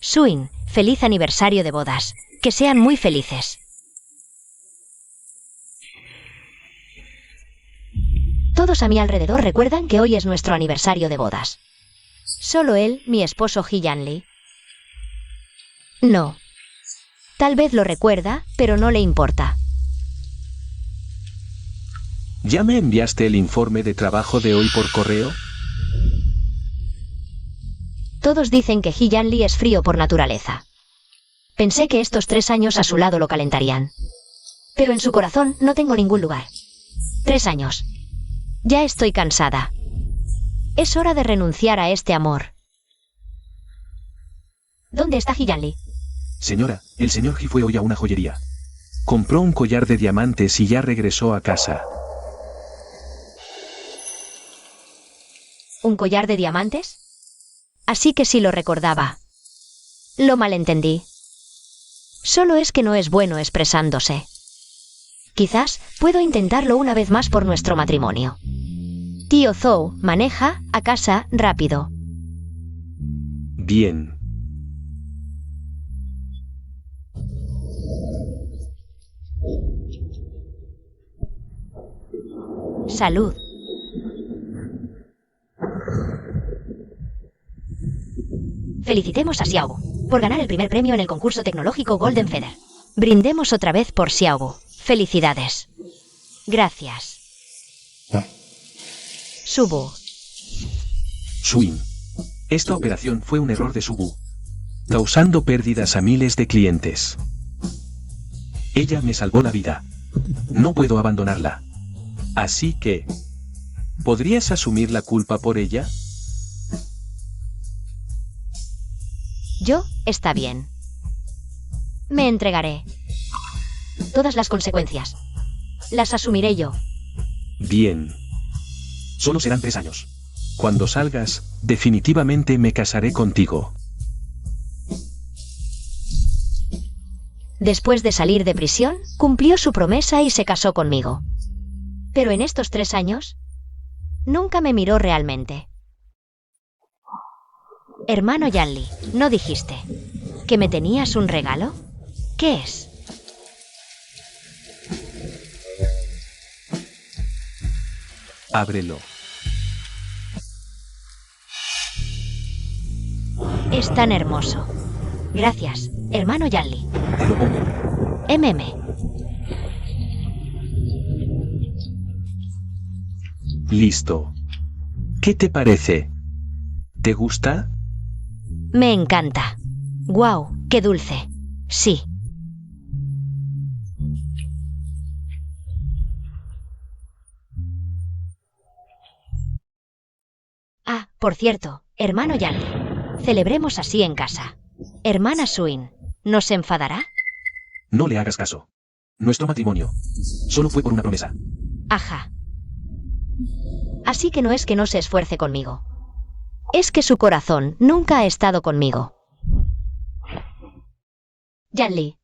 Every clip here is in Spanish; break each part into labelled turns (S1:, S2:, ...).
S1: Suin, feliz aniversario de bodas. Que sean muy felices. Todos a mi alrededor recuerdan que hoy es nuestro aniversario de bodas. Solo él, mi esposo Hee-Yan Lee. No. Tal vez lo recuerda, pero no le importa.
S2: ¿Ya me enviaste el informe de trabajo de hoy por correo?
S1: Todos dicen que Hee-Yan Lee es frío por naturaleza. Pensé que estos 3 años a su lado lo calentarían. Pero en su corazón no tengo ningún lugar. 3 años. Ya estoy cansada. Es hora de renunciar a este amor. ¿Dónde está Hee-Yan Lee?
S2: Señora, el señor Hee fue hoy a una joyería. Compró un collar de diamantes y ya regresó a casa.
S1: ¿Un collar de diamantes? Así que sí lo recordaba. Lo malentendí. Solo es que no es bueno expresándose. Quizás puedo intentarlo una vez más por nuestro matrimonio. Tío Zhou maneja a casa rápido.
S2: Bien.
S1: Salud. Felicitemos a Xiaogu por ganar el primer premio en el concurso tecnológico Golden Feather. Brindemos otra vez por Xiaogu. Felicidades. Gracias. Subu.
S2: Suin. Esta operación fue un error de Subu, causando pérdidas a miles de clientes. Ella me salvó la vida. No puedo abandonarla. Así que, ¿podrías asumir la culpa por ella?
S1: Yo, está bien. Me entregaré. Todas las consecuencias. Las asumiré yo.
S2: Bien. Solo serán 3 años. Cuando salgas, definitivamente me casaré contigo.
S1: Después de salir de prisión, cumplió su promesa y se casó conmigo. Pero en estos 3 años, nunca me miró realmente. Hermano Yan-Li, ¿no dijiste que me tenías un regalo? ¿Qué es?
S2: Ábrelo.
S1: Es tan hermoso. Gracias, hermano Yan-Li.
S2: Te lo pongo.
S1: MM.
S2: Listo. ¿Qué te parece? ¿Te gusta?
S1: Me encanta. ¡Guau! ¡Qué dulce! Sí. Ah, por cierto, hermano Yan-Li. Celebremos así en casa. Hermana Suin, ¿no se enfadará?
S2: No le hagas caso. Nuestro matrimonio solo fue por una promesa.
S1: Ajá. Así que no es que no se esfuerce conmigo. Es que su corazón nunca ha estado conmigo. Yan-Li,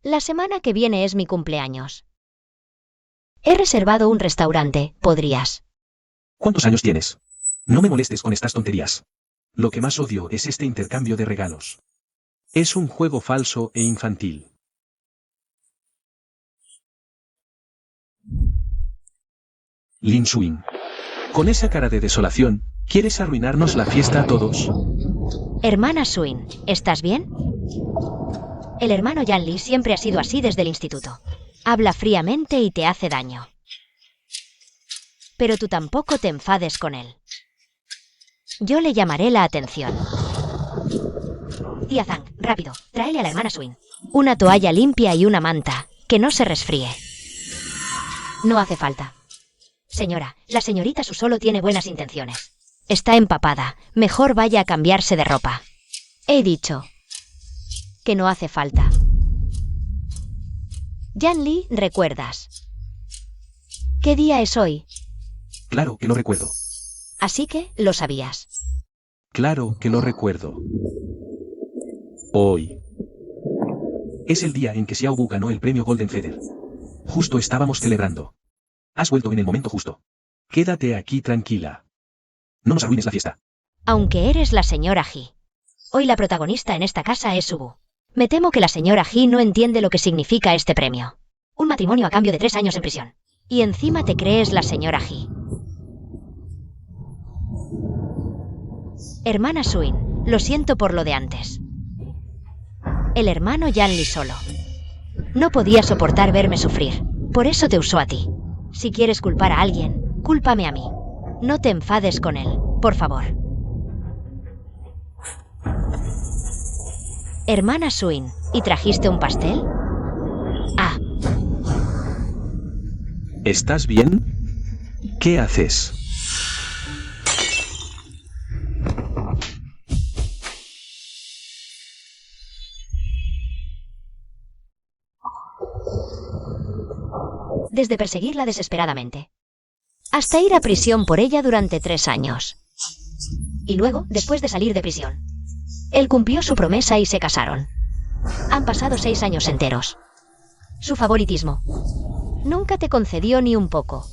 S1: la semana que viene es mi cumpleaños. He reservado un restaurante, ¿podrías?
S2: ¿Cuántos años tienes? No me molestes con estas tonterías. Lo que más odio es este intercambio de regalos. Es un juego falso e infantil. Lin Suin. Con esa cara de desolación, ¿quieres arruinarnos la fiesta a todos?
S1: Hermana Suin, ¿estás bien? El hermano Yan-Li siempre ha sido así desde el instituto. Habla fríamente y te hace daño. Pero tú tampoco te enfades con él. Yo le llamaré la atención. Tía Zhang, rápido, tráele a la hermana Suin una toalla limpia y una manta, que no se resfríe. No hace falta. Señora, la señorita Su solo tiene buenas intenciones. Está empapada, mejor vaya a cambiarse de ropa. He dicho que no hace falta. Yan-Li, ¿recuerdas qué día es hoy?
S2: Claro que lo recuerdo.
S1: Así que lo sabías.
S2: Claro que lo recuerdo. Hoy es el día en que Xiaobu ganó el premio Golden Feather. Justo estábamos celebrando. Has vuelto en el momento justo. Quédate aquí tranquila. No nos arruines la fiesta.
S1: Aunque eres la señora Ji. Hoy la protagonista en esta casa es Subu. Me temo que la señora Ji no entiende lo que significa este premio. Un matrimonio a cambio de 3 años en prisión. Y encima te crees la señora Ji. Hermana Suin, lo siento por lo de antes. El hermano Yanli solo. No podía soportar verme sufrir. Por eso te usó a ti. Si quieres culpar a alguien, cúlpame a mí. No te enfades con él, por favor. Hermana Suin, ¿y trajiste un pastel? Ah.
S2: ¿Estás bien? ¿Qué haces?
S1: Desde perseguirla desesperadamente, hasta ir a prisión por ella durante 3 años. Y luego, después de salir de prisión, él cumplió su promesa y se casaron. Han pasado 6 años enteros. Su favoritismo nunca te concedió ni un poco.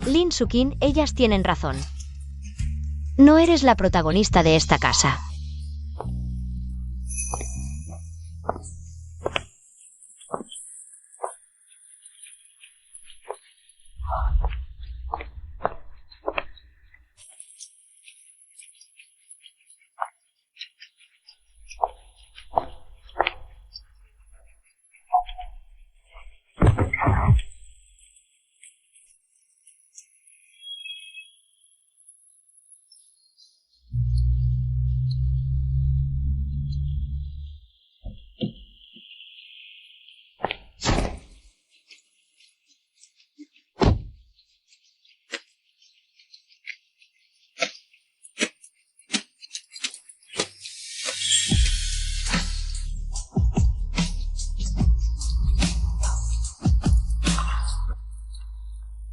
S1: Lin Sukin, ellas tienen razón. No eres la protagonista de esta casa.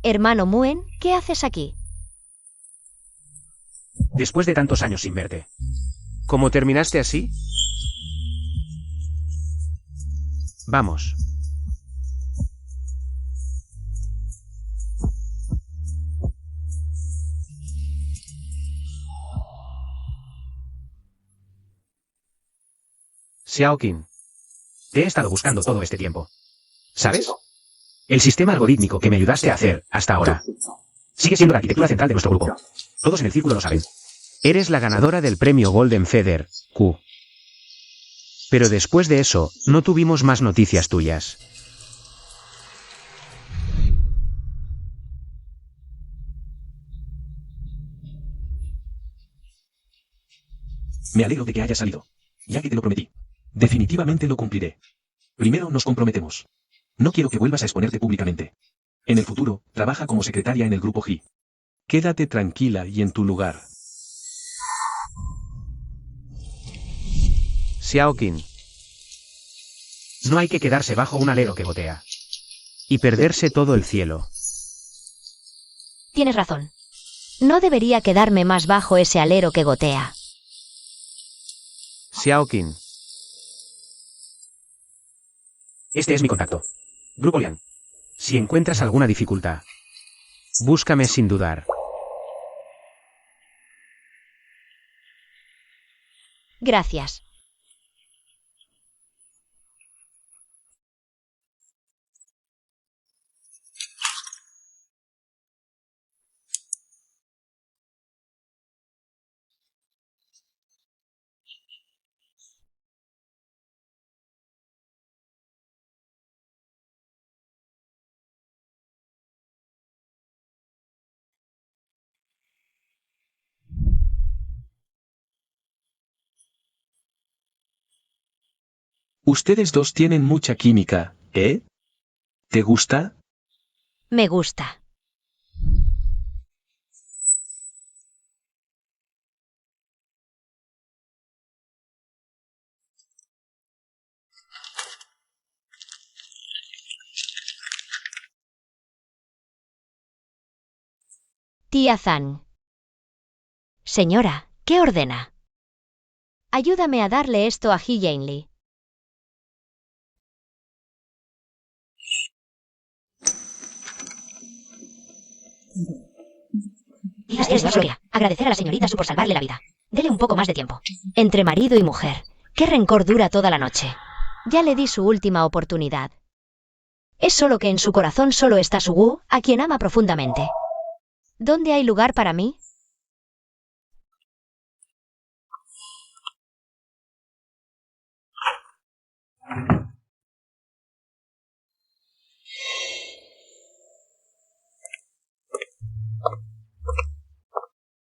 S1: Hermano Muen, ¿qué haces aquí?
S3: Después de tantos años sin verte. ¿Cómo terminaste así? Vamos. Xiaoqin. Te he estado buscando todo este tiempo. ¿Sabes? El sistema algorítmico que me ayudaste a hacer hasta ahora sigue siendo la arquitectura central de nuestro grupo. Todos en el círculo lo saben. Eres la ganadora del premio Golden Feather, Q. Pero después de eso, no tuvimos más noticias tuyas.
S2: Me alegro de que haya salido. Ya que te lo prometí. Definitivamente lo cumpliré. Primero nos comprometemos. No quiero que vuelvas a exponerte públicamente. En el futuro, trabaja como secretaria en el grupo Ji. Quédate tranquila y en tu lugar.
S3: Xiaoqin. No hay que quedarse bajo un alero que gotea. Y perderse todo el cielo.
S1: Tienes razón. No debería quedarme más bajo ese alero que gotea.
S3: Xiaoqin. Este es mi contacto. Grupo Lian. Si encuentras alguna dificultad, búscame sin dudar.
S1: Gracias.
S2: Ustedes dos tienen mucha química, ¿eh? ¿Te gusta?
S1: Me gusta. Tía Zan. Señora, ¿qué ordena? Ayúdame a darle esto a He Jianli. Solo quería agradecer a la señorita Su por salvarle la vida. Dele un poco más de tiempo. Entre marido y mujer. ¿Qué rencor dura toda la noche? Ya le di su última oportunidad. Es solo que en su corazón solo está Su Wu, a quien ama profundamente. ¿Dónde hay lugar para mí?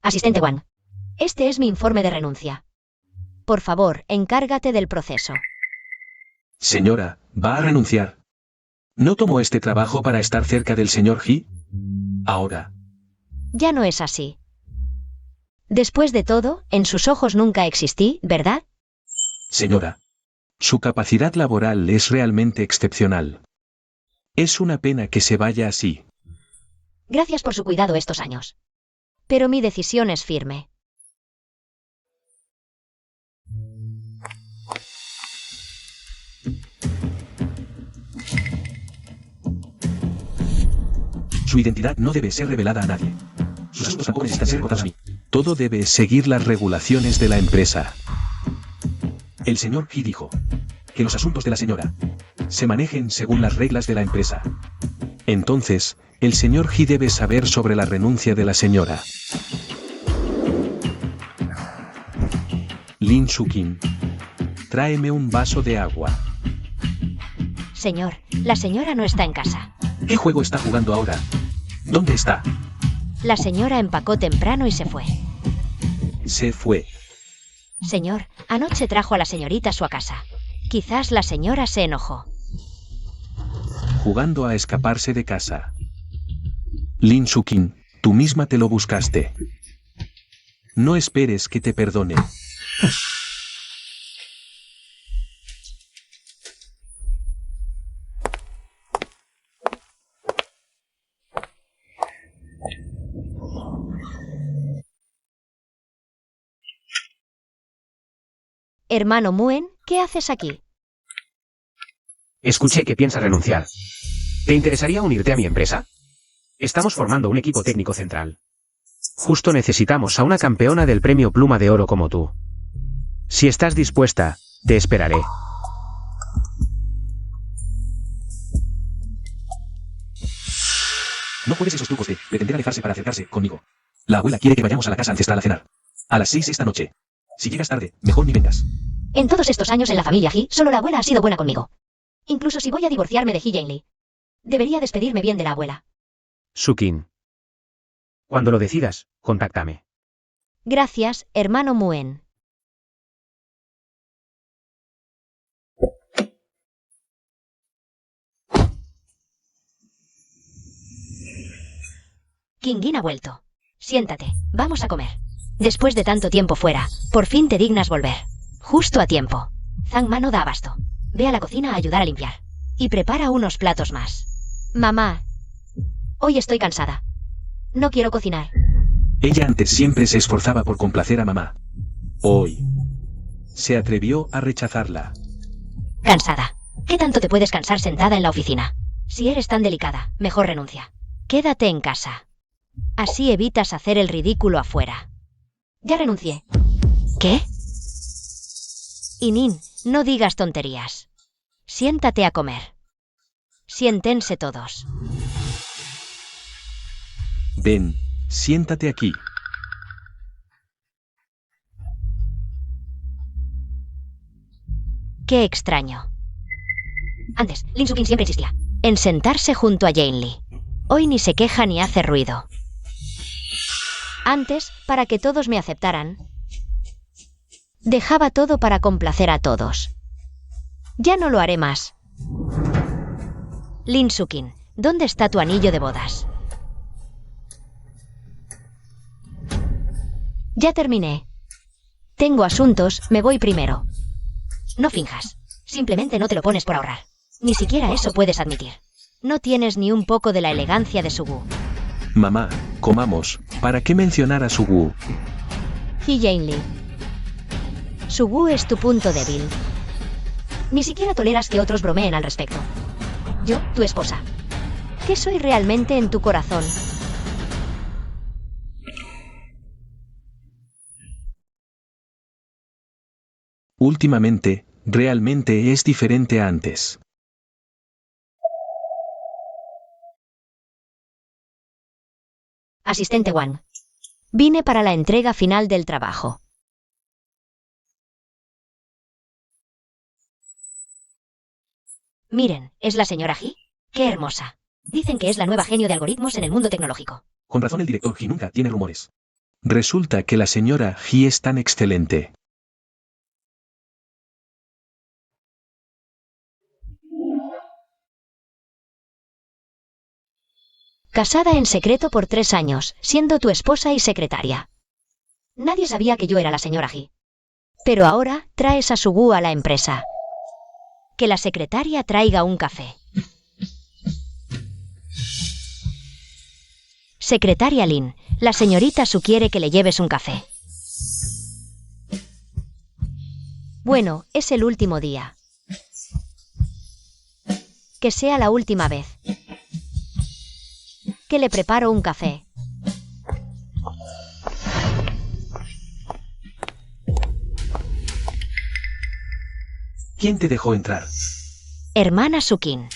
S1: Asistente Wang. Este es mi informe de renuncia. Por favor, encárgate del proceso.
S2: Señora, ¿va a renunciar? ¿No tomó este trabajo para estar cerca del señor He? Ahora.
S1: Ya no es así. Después de todo, en sus ojos nunca existí, ¿verdad?
S2: Señora, su capacidad laboral es realmente excepcional. Es una pena que se vaya así.
S1: Gracias por su cuidado estos años. Pero mi decisión es firme.
S2: Su identidad no debe ser revelada a nadie. Sus asuntos tampoco necesitan ser contados a mí. Todo debe seguir las regulaciones de la empresa. El señor He dijo que los asuntos de la señora se manejen según las reglas de la empresa. Entonces, el señor He debe saber sobre la renuncia de la señora. Lin Sukin, tráeme un vaso de agua.
S1: Señor, la señora no está en casa.
S2: ¿Qué juego está jugando ahora? ¿Dónde está?
S1: La señora empacó temprano y se fue.
S2: Se fue.
S1: Señor, anoche trajo a la señorita a su casa. Quizás la señora se enojó.
S2: Jugando a escaparse de casa. Lin Sukin, tú misma te lo buscaste. No esperes que te perdone.
S1: Hermano Muen, ¿qué haces aquí?
S3: Escuché que piensas renunciar. ¿Te interesaría unirte a mi empresa? Estamos formando un equipo técnico central. Justo necesitamos a una campeona del premio Pluma de Oro como tú. Si estás dispuesta, te esperaré.
S2: No juegues esos trucos de pretender alejarse para acercarse conmigo. La abuela quiere que vayamos a la casa ancestral a cenar. A las 6 esta noche. Si llegas tarde, mejor ni vengas.
S1: En todos estos años en la familia He, solo la abuela ha sido buena conmigo. Incluso si voy a divorciarme de He Jianli. Debería despedirme bien de la abuela.
S3: Sukin. Cuando lo decidas, contáctame.
S1: Gracias, hermano Muen. Qingyin ha vuelto. Siéntate, vamos a comer. Después de tanto tiempo fuera, por fin te dignas volver. Justo a tiempo. Zhang Ma no da abasto. Ve a la cocina a ayudar a limpiar. Y prepara unos platos más. Mamá. Hoy estoy cansada. No quiero cocinar.
S2: Ella antes siempre se esforzaba por complacer a mamá. Hoy se atrevió a rechazarla.
S1: Cansada. ¿Qué tanto te puedes cansar sentada en la oficina? Si eres tan delicada, mejor renuncia. Quédate en casa. Así evitas hacer el ridículo afuera. Ya renuncié. ¿Qué? Inin, no digas tonterías. Siéntate a comer. Siéntense todos.
S2: Ven, siéntate aquí.
S1: Qué extraño. Antes, Lin Sukin siempre insistía en sentarse junto a Jianli. Hoy ni se queja ni hace ruido. Antes, para que todos me aceptaran, dejaba todo para complacer a todos. Ya no lo haré más. Lin Sukin, ¿dónde está tu anillo de bodas? Ya terminé. Tengo asuntos, me voy primero. No finjas. Simplemente no te lo pones por ahorrar. Ni siquiera eso puedes admitir. No tienes ni un poco de la elegancia de Su Wu.
S2: Mamá, comamos. ¿Para qué mencionar a Su Wu?
S1: He Jianli. Sugu es tu punto débil. Ni siquiera toleras que otros bromeen al respecto. Yo, tu esposa. ¿Qué soy realmente en tu corazón?
S2: Últimamente, realmente es diferente a antes.
S1: Asistente Wang. Vine para la entrega final del trabajo. Miren, ¿es la señora He? ¡Qué hermosa! Dicen que es la nueva genio de algoritmos en el mundo tecnológico.
S2: Con razón el director He nunca tiene rumores. Resulta que la señora He es tan excelente.
S1: Casada en secreto por 3 años, siendo tu esposa y secretaria. Nadie sabía que yo era la señora He. Pero ahora traes a Sugu a la empresa. Que la secretaria traiga un café. Secretaria Lin, la señorita Su quiere que le lleves un café. Bueno, es el último día. Que sea la última vez. Que le preparo un café.
S2: ¿Quién te dejó entrar?
S1: Hermana Sukin.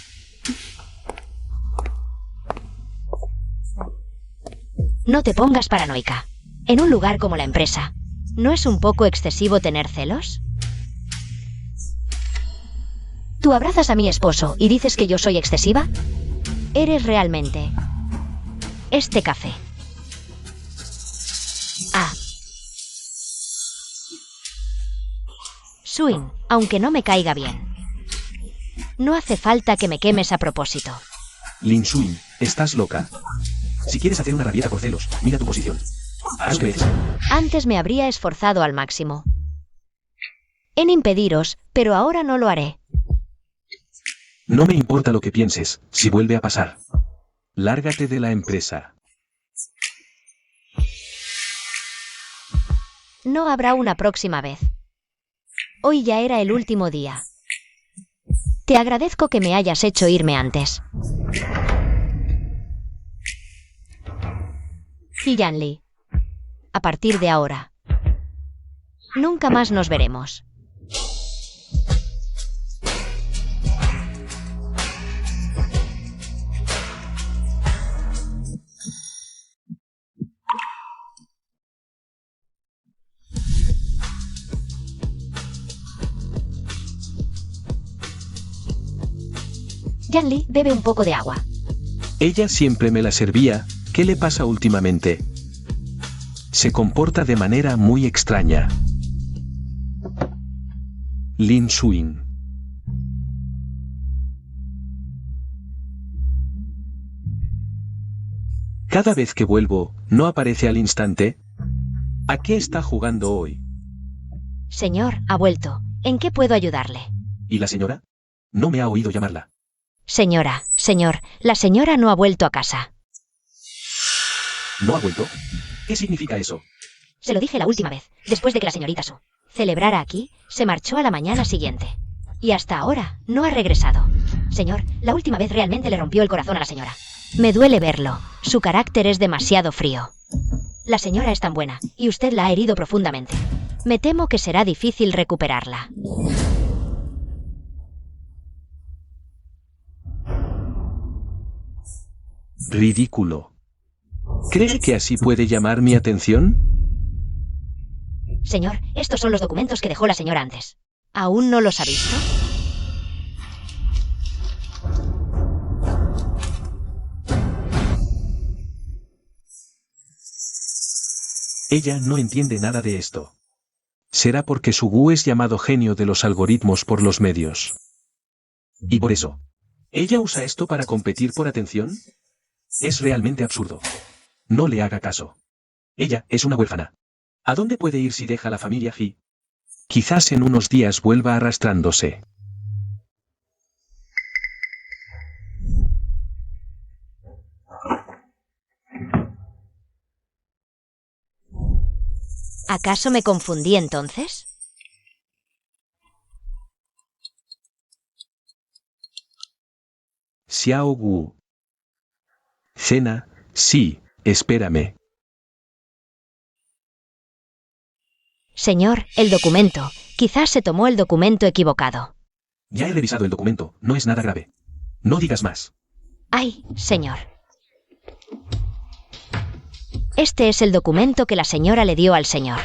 S1: No te pongas paranoica. En un lugar como la empresa, ¿no es un poco excesivo tener celos? ¿Tú abrazas a mi esposo y dices que yo soy excesiva? Eres realmente... este café. Ah. Suin, aunque no me caiga bien. No hace falta que me quemes a propósito.
S2: Lin Suin, estás loca. Si quieres hacer una rabieta por celos, mira tu posición. Haz lo que ves.
S1: Antes me habría esforzado al máximo en impediros, pero ahora no lo haré.
S2: No me importa lo que pienses, si vuelve a pasar. Lárgate de la empresa.
S1: No habrá una próxima vez. Hoy ya era el último día. Te agradezco que me hayas hecho irme antes. Y Yanli. A partir de ahora. Nunca más nos veremos. Yanli, bebe un poco de agua.
S2: Ella siempre me la servía, ¿qué le pasa últimamente? Se comporta de manera muy extraña. Lin Suin. Cada vez que vuelvo, ¿no aparece al instante? ¿A qué está jugando hoy?
S1: Señor, ha vuelto. ¿En qué puedo ayudarle?
S2: ¿Y la señora? No me ha oído llamarla.
S1: Señora, señor, la señora no ha vuelto a casa.
S2: ¿No ha vuelto? ¿Qué significa eso?
S1: Se lo dije la última vez, después de que la señorita Su celebrara aquí, se marchó a la mañana siguiente. Y hasta ahora no ha regresado. Señor, la última vez realmente le rompió el corazón a la señora. Me duele verlo. Su carácter es demasiado frío. La señora es tan buena, y usted la ha herido profundamente. Me temo que será difícil recuperarla.
S2: Ridículo. ¿Cree que así puede llamar mi atención?
S1: Señor, estos son los documentos que dejó la señora antes. ¿Aún no los ha visto?
S2: Ella no entiende nada de esto. Será porque Sugu es llamado genio de los algoritmos por los medios. Y por eso, ¿ella usa esto para competir por atención? Es realmente absurdo. No le haga caso. Ella es una huérfana. ¿A dónde puede ir si deja la familia He? Quizás en unos días vuelva arrastrándose.
S1: ¿Acaso me confundí entonces?
S2: Xiao Wu. Cena, sí, espérame.
S1: Señor, el documento. Quizás se tomó el documento equivocado.
S2: Ya he revisado el documento, no es nada grave. No digas más.
S1: Ay, señor. Este es el documento que la señora le dio al señor.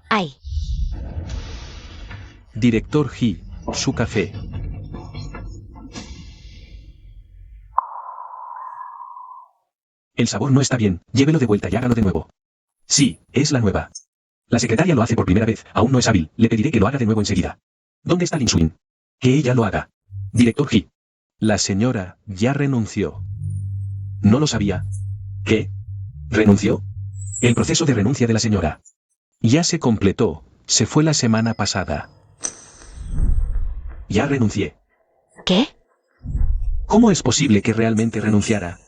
S1: Ay,
S2: Director He, su café. El sabor no está bien, llévelo de vuelta y hágalo de nuevo. Sí, es la nueva. La secretaria lo hace por primera vez, aún no es hábil, le pediré que lo haga de nuevo enseguida. ¿Dónde está Lin Suin? Que ella lo haga. Director He. La señora ya renunció. No lo sabía. ¿Qué? ¿Renunció? El proceso de renuncia de la señora. Ya se completó, se fue la semana pasada. Ya renuncié.
S1: ¿qué?
S2: ¿Cómo es posible que realmente renunciara?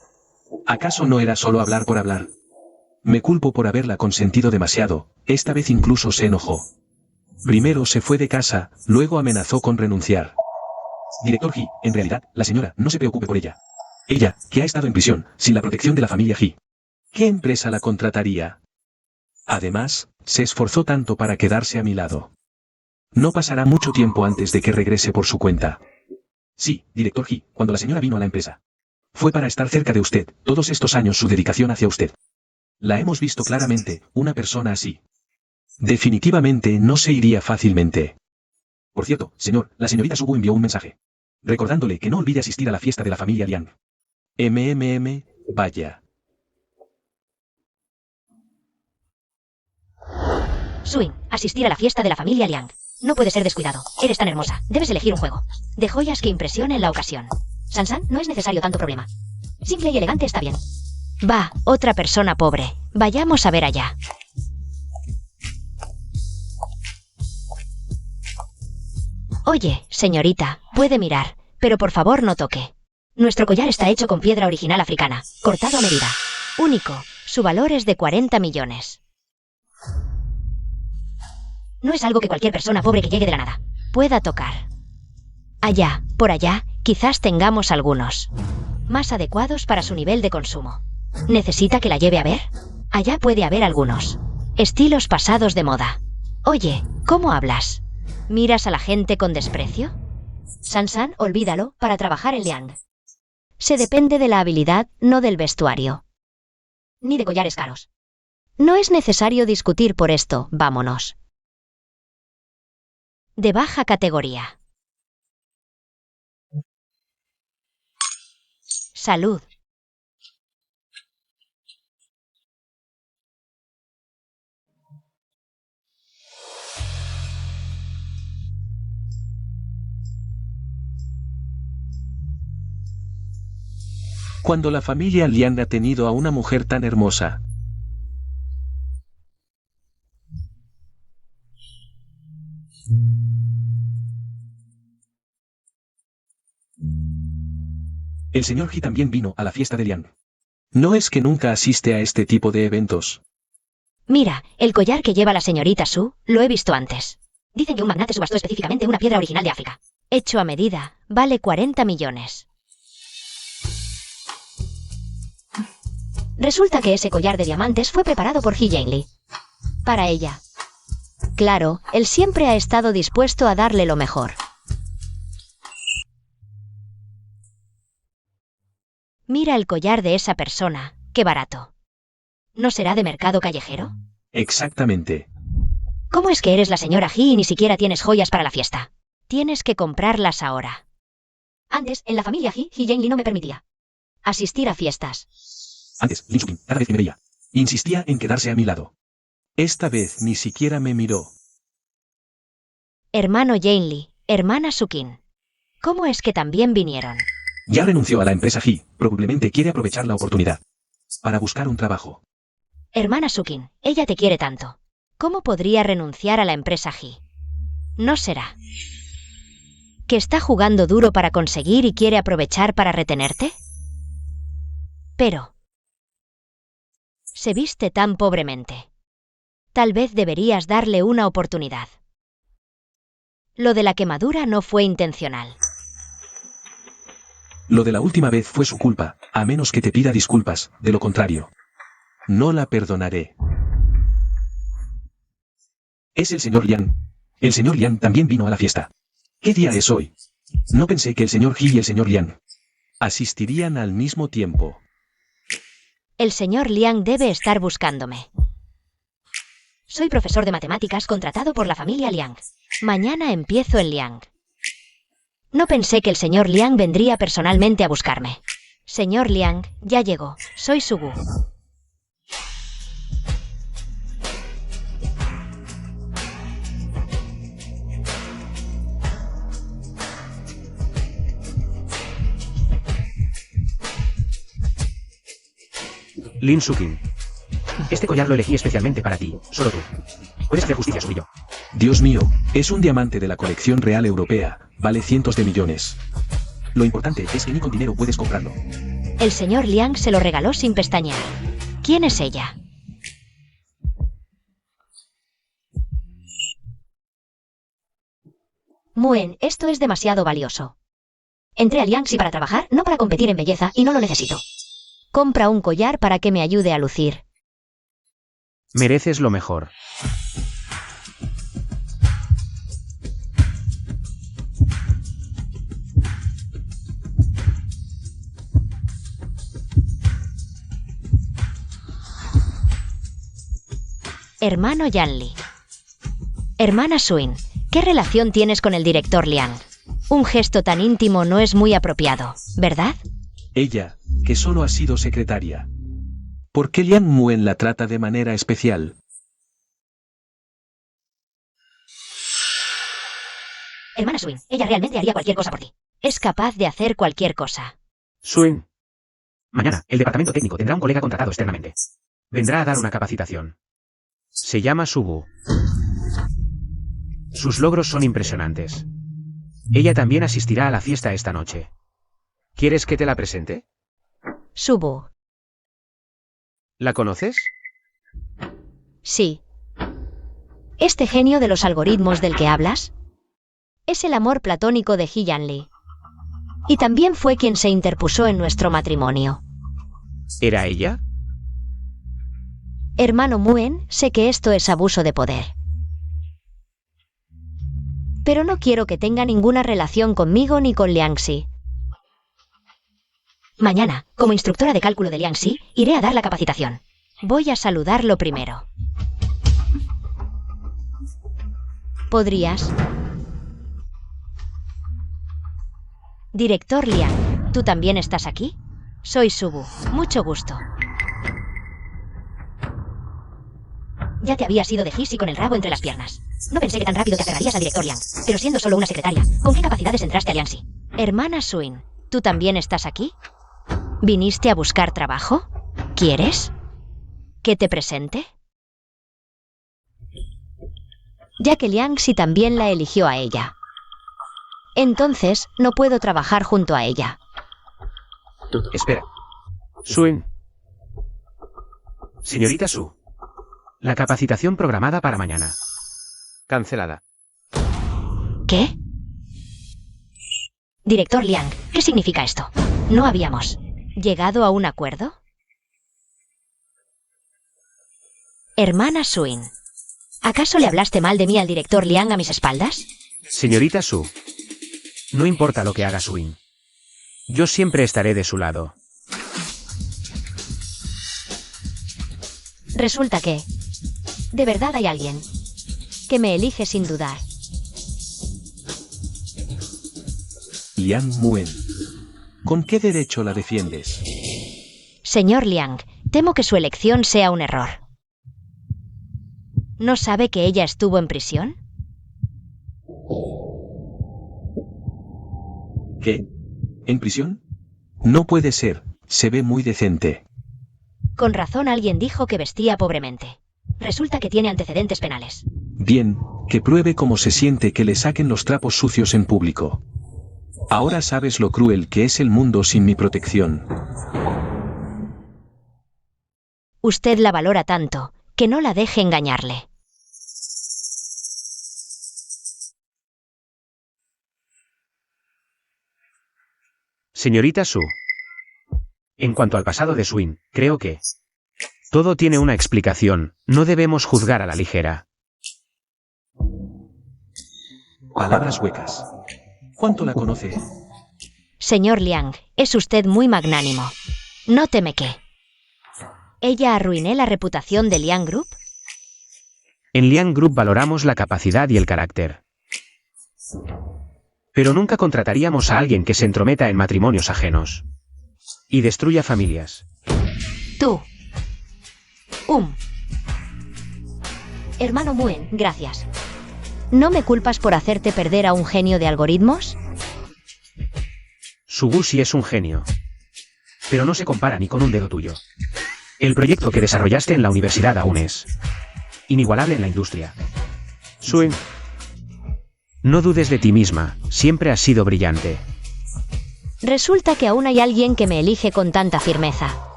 S2: ¿Acaso no era solo hablar por hablar? Me culpo por haberla consentido demasiado, esta vez incluso se enojó. Primero se fue de casa, luego amenazó con renunciar. Director He, en realidad, la señora, no se preocupe por ella. Ella, que ha estado en prisión, sin la protección de la familia He. ¿Qué empresa la contrataría? Además, se esforzó tanto para quedarse a mi lado. No pasará mucho tiempo antes de que regrese por su cuenta. Sí, director He, cuando la señora vino a la empresa. Fue para estar cerca de usted, todos estos años su dedicación hacia usted. La hemos visto claramente, una persona así. Definitivamente no se iría fácilmente. Por cierto, señor, la señorita Subu envió un mensaje. Recordándole que no olvide asistir a la fiesta de la familia Liang. Vaya.
S1: Suin, asistir a la fiesta de la familia Liang. No puedes ser descuidado. Eres tan hermosa. Debes elegir un juego. De joyas que impresionen la ocasión. Sansan, no es necesario tanto problema. Simple y elegante está bien. Va, otra persona pobre. Vayamos a ver allá. Oye, señorita, puede mirar, pero por favor no toque. Nuestro collar está hecho con piedra original africana, cortado a medida. Único. Su valor es de 40 millones. No es algo que cualquier persona pobre que llegue de la nada pueda tocar. Allá, por allá, quizás tengamos algunos más adecuados para su nivel de consumo. ¿Necesita que la lleve a ver? Allá puede haber algunos estilos pasados de moda. Oye, ¿cómo hablas? ¿Miras a la gente con desprecio? Sansan, olvídalo, para trabajar en Liang. Se depende de la habilidad, no del vestuario. Ni de collares caros. No es necesario discutir por esto, vámonos. De baja categoría. Salud.
S2: Cuando la familia Liang ha tenido a una mujer tan hermosa. El señor He también vino a la fiesta de Liang. No es que nunca asiste a este tipo de eventos.
S1: Mira, el collar que lleva la señorita Su, lo he visto antes. Dicen que un magnate subastó específicamente una piedra original de África. Hecho a medida, vale 40 millones. Resulta que ese collar de diamantes fue preparado por He Jianli. Para ella. Claro, él siempre ha estado dispuesto a darle lo mejor. Mira el collar de esa persona, qué barato. ¿No será de mercado callejero?
S2: Exactamente.
S1: ¿Cómo es que eres la señora He y ni siquiera tienes joyas para la fiesta? Tienes que comprarlas ahora. Antes, en la familia He Jianli no me permitía asistir a fiestas.
S2: Antes, Lin Suin, cada vez que me veía, insistía en quedarse a mi lado. Esta vez ni siquiera me miró.
S1: Hermano Jianli, hermana Sukin. ¿Cómo es que también vinieron?
S2: Ya renunció a la empresa He, probablemente quiere aprovechar la oportunidad para buscar un trabajo.
S1: Hermana Sukin, ella te quiere tanto. ¿Cómo podría renunciar a la empresa He? ¿No será que está jugando duro para conseguir y quiere aprovechar para retenerte? Pero se viste tan pobremente. Tal vez deberías darle una oportunidad. Lo de la quemadura no fue intencional.
S2: Lo de la última vez fue su culpa, a menos que te pida disculpas, de lo contrario. No la perdonaré. Es el señor Liang. El señor Liang también vino a la fiesta. ¿Qué día es hoy? No pensé que el señor He y el señor Liang asistirían al mismo tiempo.
S1: El señor Liang debe estar buscándome. Soy profesor de matemáticas contratado por la familia Liang. Mañana empiezo en Liang. No pensé que el señor Liang vendría personalmente a buscarme. Señor Liang, ya llegó. Soy Sugu.
S3: Lin Sukin. Este collar lo elegí especialmente para ti, solo tú. Puedes hacer justicia sobre ello.
S2: Dios mío, es un diamante de la colección real europea, vale cientos de millones. Lo importante es que ni con dinero puedes comprarlo.
S1: El señor Liang se lo regaló sin pestañear. ¿Quién es ella? Muen, esto es demasiado valioso. Entré a Liangxi para trabajar, no para competir en belleza, y no lo necesito. Compra un collar para que me ayude a lucir.
S3: Mereces lo mejor.
S1: Hermano Yanli. Hermana Suin, ¿qué relación tienes con el director Liang? Un gesto tan íntimo no es muy apropiado, ¿verdad?
S2: Ella, que solo ha sido secretaria. ¿Por qué Liang Muen la trata de manera especial?
S1: Hermana Suin, ella realmente haría cualquier cosa por ti. Es capaz de hacer cualquier cosa.
S3: Suin. Mañana, el departamento técnico tendrá un colega contratado externamente. Vendrá a dar una capacitación. Se llama Subu. Sus logros son impresionantes. Ella también asistirá a la fiesta esta noche. ¿Quieres que te la presente?
S1: Subu.
S3: ¿La conoces?
S1: Sí. ¿Este genio de los algoritmos del que hablas? Es el amor platónico de He Yanli. Y también fue quien se interpuso en nuestro matrimonio.
S3: ¿Era ella?
S1: Hermano Muen, sé que esto es abuso de poder. Pero no quiero que tenga ninguna relación conmigo ni con Liangxi. Mañana, como instructora de cálculo de Liangxi, iré a dar la capacitación. Voy a saludarlo primero. ¿Podrías? Director Liang, ¿tú también estás aquí? Soy Subu, mucho gusto. Ya te habías ido de Hisi con el rabo entre las piernas. No pensé que tan rápido te aferrarías al director Liang, pero siendo solo una secretaria, ¿con qué capacidades entraste a Liangxi? Hermana Suin, ¿tú también estás aquí? ¿Viniste a buscar trabajo? ¿Quieres que te presente? Ya que Liangxi también la eligió a ella. Entonces, no puedo trabajar junto a ella.
S3: Espera. Suin. Señorita Su. La capacitación programada para mañana. Cancelada.
S1: ¿Qué? Director Liang, ¿qué significa esto? ¿No habíamos llegado a un acuerdo? Hermana Suin, ¿acaso le hablaste mal de mí al director Liang a mis espaldas?
S3: Señorita Su. No importa lo que haga Suin. Yo siempre estaré de su lado.
S1: Resulta que, de verdad hay alguien que me elige sin dudar.
S2: Liang Muen. ¿Con qué derecho la defiendes?
S1: Señor Liang, temo que su elección sea un error. ¿No sabe que ella estuvo en prisión?
S2: ¿Qué? ¿En prisión? No puede ser, se ve muy decente.
S1: Con razón alguien dijo que vestía pobremente. Resulta que tiene antecedentes penales.
S2: Bien, que pruebe cómo se siente que le saquen los trapos sucios en público. Ahora sabes lo cruel que es el mundo sin mi protección.
S1: Usted la valora tanto, que no la deje engañarle.
S3: Señorita Su. En cuanto al pasado de Swin, creo que todo tiene una explicación, no debemos juzgar a la ligera.
S2: Palabras huecas. ¿Cuánto la conoce?
S1: Señor Liang, es usted muy magnánimo. No teme que ¿ella arruiné la reputación de Liang Group?
S3: En Liang Group valoramos la capacidad y el carácter. Pero nunca contrataríamos a alguien que se entrometa en matrimonios ajenos y destruya familias.
S1: Tú. Hermano Muen, gracias. ¿No me culpas por hacerte perder a un genio de algoritmos?
S3: Sugu sí es un genio. Pero no se compara ni con un dedo tuyo. El proyecto que desarrollaste en la universidad aún es inigualable en la industria. Swing. No dudes de ti misma, siempre has sido brillante.
S1: Resulta que aún hay alguien que me elige con tanta firmeza.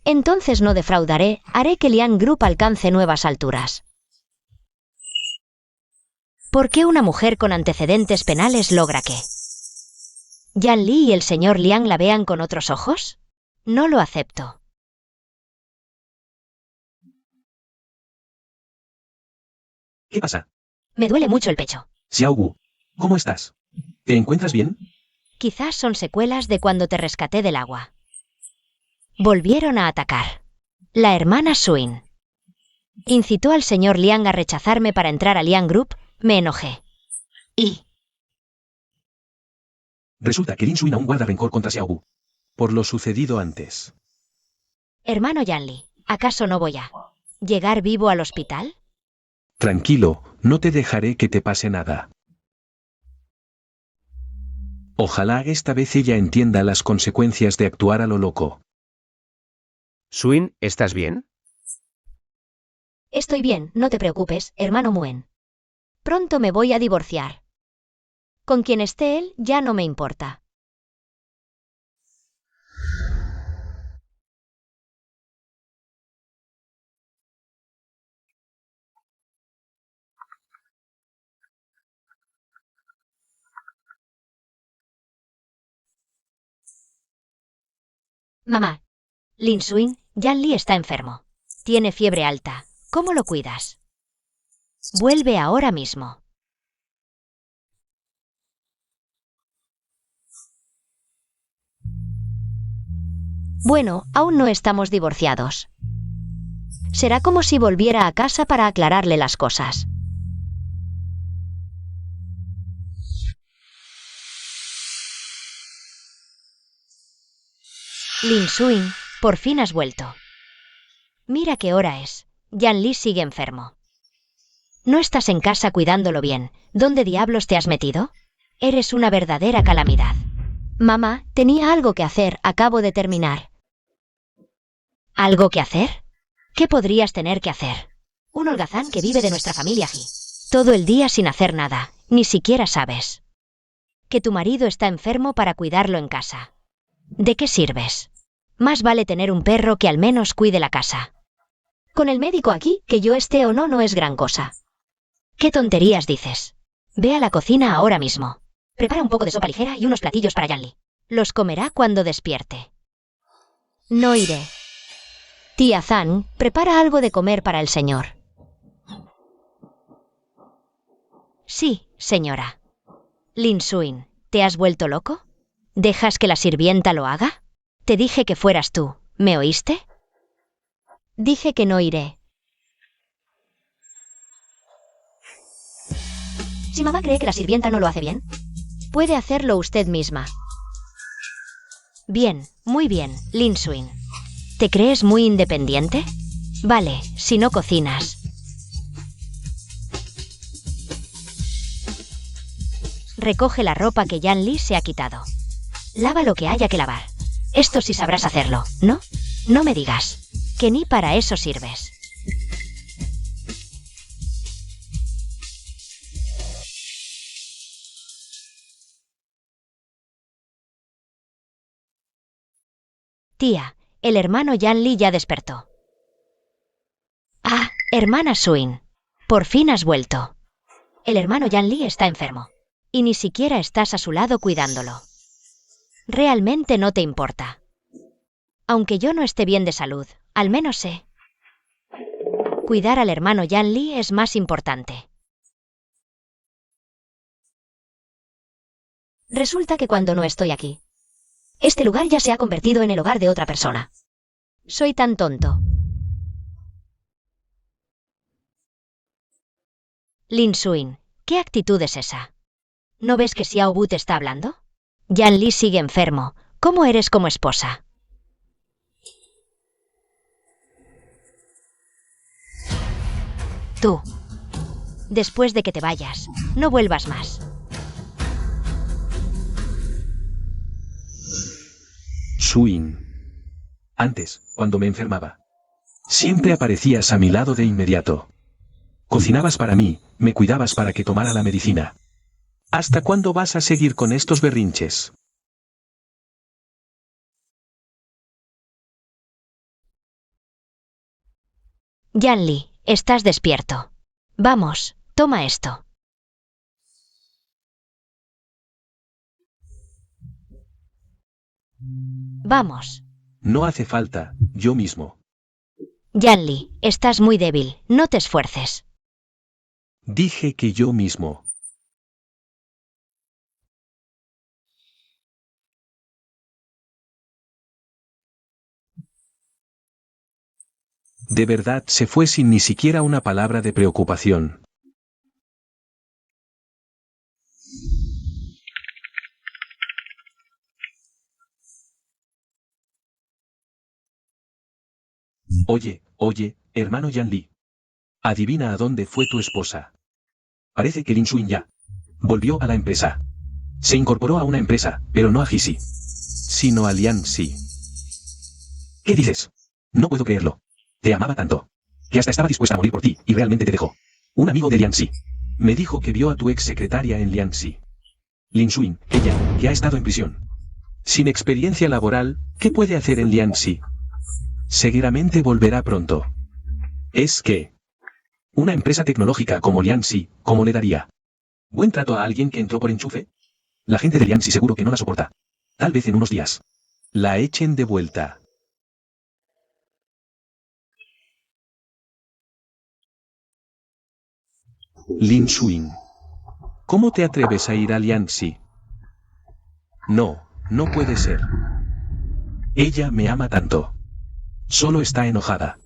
S1: Entonces no defraudaré, haré que Liang Group alcance nuevas alturas. ¿Por qué una mujer con antecedentes penales logra que Yan Li y el señor Liang la vean con otros ojos? No lo acepto.
S2: ¿Qué pasa?
S1: Me duele mucho el pecho.
S2: Xiaogu, ¿cómo estás? ¿Te encuentras bien?
S1: Quizás son secuelas de cuando te rescaté del agua. Volvieron a atacar. La hermana Suin incitó al señor Liang a rechazarme para entrar a Liang Group. Me enojé.
S2: Resulta que Lin Suin aún guarda rencor contra Xiaogu. Por lo sucedido antes.
S1: Hermano Yanli, ¿acaso no voy a llegar vivo al hospital?
S2: Tranquilo, no te dejaré que te pase nada. Ojalá esta vez ella entienda las consecuencias de actuar a lo loco.
S3: Swin, ¿estás bien?
S1: Estoy bien, no te preocupes, hermano Muen. Pronto me voy a divorciar. Con quien esté él, ya no me importa. Mamá. Lin Suin, Yan Li está enfermo. Tiene fiebre alta. ¿Cómo lo cuidas? Vuelve ahora mismo. Bueno, aún no estamos divorciados. Será como si volviera a casa para aclararle las cosas. Lin Suin, por fin has vuelto. Mira qué hora es. Yan Li sigue enfermo. No estás en casa cuidándolo bien. ¿Dónde diablos te has metido? Eres una verdadera calamidad. Mamá, tenía algo que hacer, acabo de terminar. ¿Algo que hacer? ¿Qué podrías tener que hacer? Un holgazán que vive de nuestra familia Ji. Todo el día sin hacer nada, ni siquiera sabes que tu marido está enfermo para cuidarlo en casa. ¿De qué sirves? Más vale tener un perro que al menos cuide la casa. Con el médico aquí, que yo esté o no, no es gran cosa. ¿Qué tonterías dices? Ve a la cocina ahora mismo. Prepara un poco de sopa ligera y unos platillos para Yanli. Los comerá cuando despierte. No iré. Tía Zhan, prepara algo de comer para el señor. Sí, señora. Lin Suin, ¿te has vuelto loco? ¿Dejas que la sirvienta lo haga? Te dije que fueras tú, ¿me oíste? Dije que no iré. Si mamá cree que la sirvienta no lo hace bien, puede hacerlo usted misma. Bien, muy bien, Lin Suin. ¿Te crees muy independiente? Vale, si no cocinas. Recoge la ropa que Yan Li se ha quitado. Lava lo que haya que lavar. Esto sí sabrás hacerlo, ¿no? No me digas que ni para eso sirves. Tía, el hermano Yan Li ya despertó. Ah, hermana Suin. Por fin has vuelto. El hermano Yan Li está enfermo. Y ni siquiera estás a su lado cuidándolo. Realmente no te importa. Aunque yo no esté bien de salud, al menos sé. Cuidar al hermano Yanli es más importante. Resulta que cuando no estoy aquí, este lugar ya se ha convertido en el hogar de otra persona. Soy tan tonto. Lin Suin, ¿qué actitud es esa? ¿No ves que Xiao Bu te está hablando? Yan Li sigue enfermo. ¿Cómo eres como esposa? Tú. Después de que te vayas, no vuelvas más.
S2: Suin. Antes, cuando me enfermaba, siempre aparecías a mi lado de inmediato. Cocinabas para mí, me cuidabas para que tomara la medicina. ¿Hasta cuándo vas a seguir con estos berrinches?
S1: Yan Li, estás despierto. Vamos, toma esto. Vamos.
S2: No hace falta, yo mismo.
S1: Yan Li, estás muy débil, no te esfuerces.
S2: Dije que yo mismo. De verdad se fue sin ni siquiera una palabra de preocupación. Oye, hermano Yan Li. Adivina a dónde fue tu esposa. Parece que Lin Suin ya volvió a la empresa. Se incorporó a una empresa, pero no a Hisi, sino a Liangxi. ¿Qué dices? No puedo creerlo. Te amaba tanto, que hasta estaba dispuesta a morir por ti, y realmente te dejó. Un amigo de Liangxi me dijo que vio a tu ex secretaria en Liangxi. Lin Suin, ella, que ha estado en prisión. Sin experiencia laboral, ¿qué puede hacer en Liangxi? Seguramente volverá pronto. Es que una empresa tecnológica como Liangxi, ¿cómo le daría buen trato a alguien que entró por enchufe? La gente de Liangxi seguro que no la soporta. Tal vez en unos días la echen de vuelta. Lin Suin. ¿Cómo te atreves a ir a Liangxi? No, no puede ser. Ella me ama tanto. Solo está enojada.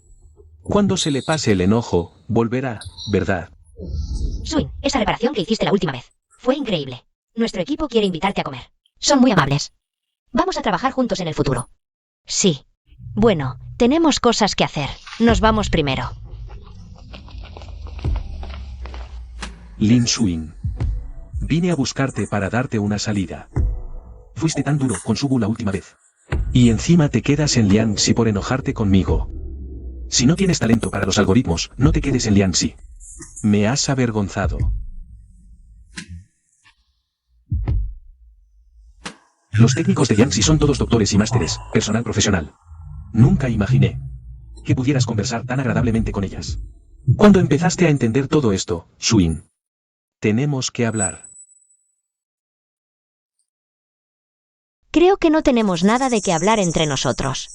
S2: Cuando se le pase el enojo, volverá, ¿verdad?
S1: Suin, esa reparación que hiciste la última vez fue increíble. Nuestro equipo quiere invitarte a comer. Son muy amables. Vamos a trabajar juntos en el futuro. Sí. Bueno, tenemos cosas que hacer. Nos vamos primero.
S2: Lin Suin. Vine a buscarte para darte una salida. Fuiste tan duro con Subu la última vez. Y encima te quedas en Liangxi por enojarte conmigo. Si no tienes talento para los algoritmos, no te quedes en Liangxi. Me has avergonzado. Los técnicos de Liangxi son todos doctores y másteres, personal profesional. Nunca imaginé que pudieras conversar tan agradablemente con ellas. Cuando empezaste a entender todo esto, Suin, tenemos que hablar.
S1: Creo que no tenemos nada de qué hablar entre nosotros.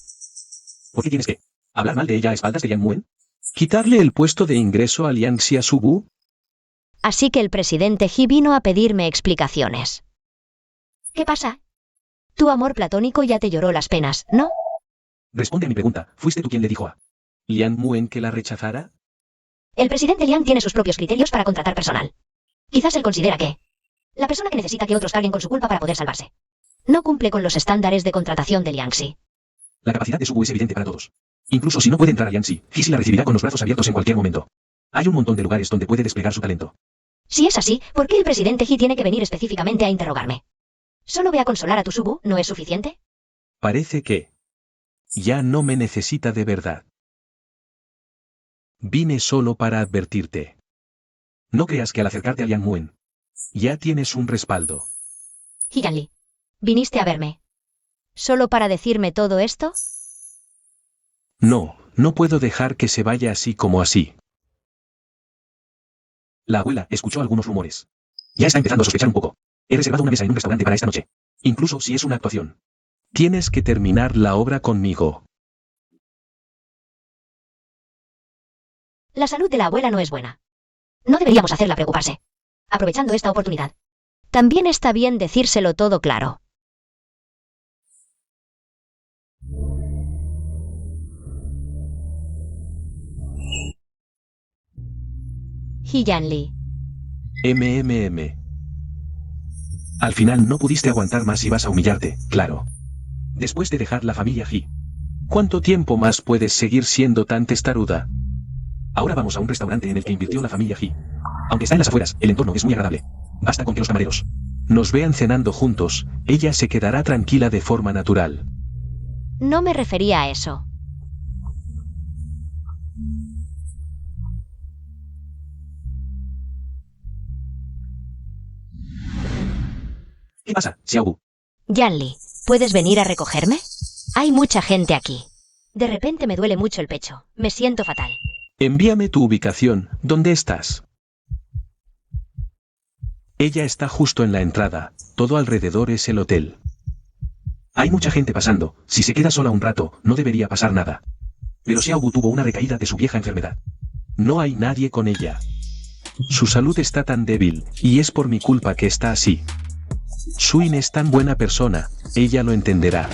S2: ¿Por qué tienes que hablar mal de ella a espaldas de Yang Muen? ¿Quitarle el puesto de ingreso a Liangxi a Subu?
S1: Así que el presidente He vino a pedirme explicaciones. ¿Qué pasa? Tu amor platónico ya te lloró las penas, ¿no?
S2: Responde a mi pregunta. ¿Fuiste tú quien le dijo a Liang Muen que la rechazara?
S1: El presidente Liang tiene sus propios criterios para contratar personal. Quizás él considera que la persona que necesita que otros carguen con su culpa para poder salvarse no cumple con los estándares de contratación de Liangxi.
S2: La capacidad de Subu es evidente para todos. Incluso si no puede entrar a Liangxi, Hisi la recibirá con los brazos abiertos en cualquier momento. Hay un montón de lugares donde puede desplegar su talento.
S1: Si es así, ¿por qué el presidente He tiene que venir específicamente a interrogarme? ¿Solo ve a consolar a tu Subu, no es suficiente?
S2: Parece que ya no me necesita de verdad. Vine solo para advertirte. No creas que al acercarte a Liang Muen, ya tienes un respaldo.
S1: Yan Li, ¿viniste a verme solo para decirme todo esto?
S2: No, no puedo dejar que se vaya así como así. La abuela escuchó algunos rumores. Ya está empezando a sospechar un poco. He reservado una mesa en un restaurante para esta noche. incluso si es una actuación. Tienes que terminar la obra conmigo.
S1: La salud de la abuela no es buena. No deberíamos hacerla preocuparse. Aprovechando esta oportunidad. También está bien decírselo todo claro. Hiyanli.
S2: MMM. Al final no pudiste aguantar más y vas a humillarte, claro. Después de dejar la familia Ji. ¿Cuánto tiempo más puedes seguir siendo tan testaruda? Ahora vamos a un restaurante en el que invirtió la familia Ji. Aunque está en las afueras, el entorno es muy agradable. Basta con que los camareros nos vean cenando juntos, ella se quedará tranquila de forma natural.
S1: No me refería a eso.
S2: ¿Qué pasa, Xiaobu?
S1: Yanli, ¿puedes venir a recogerme? Hay mucha gente aquí. De repente me duele mucho el pecho. Me siento fatal.
S2: Envíame tu ubicación. ¿Dónde estás? Ella está justo en la entrada. Todo alrededor es el hotel. Hay mucha gente pasando. Si se queda sola un rato, no debería pasar nada. Pero Xiaobu tuvo una recaída de su vieja enfermedad. No hay nadie con ella. Su salud está tan débil, y es por mi culpa que está así. Suin es tan buena persona, ella lo entenderá.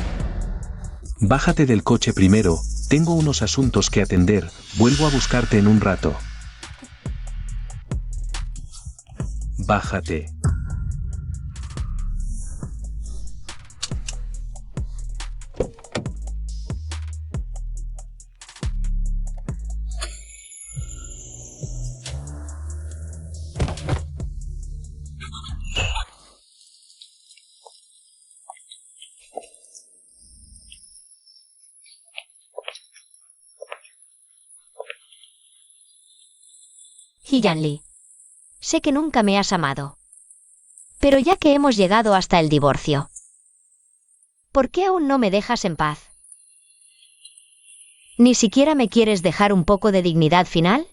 S2: Bájate del coche primero, tengo unos asuntos que atender, vuelvo a buscarte en un rato. Bájate.
S1: Hiyanli. Sé que nunca me has amado. Pero ya que hemos llegado hasta el divorcio, ¿por qué aún no me dejas en paz? ¿Ni siquiera me quieres dejar un poco de dignidad final?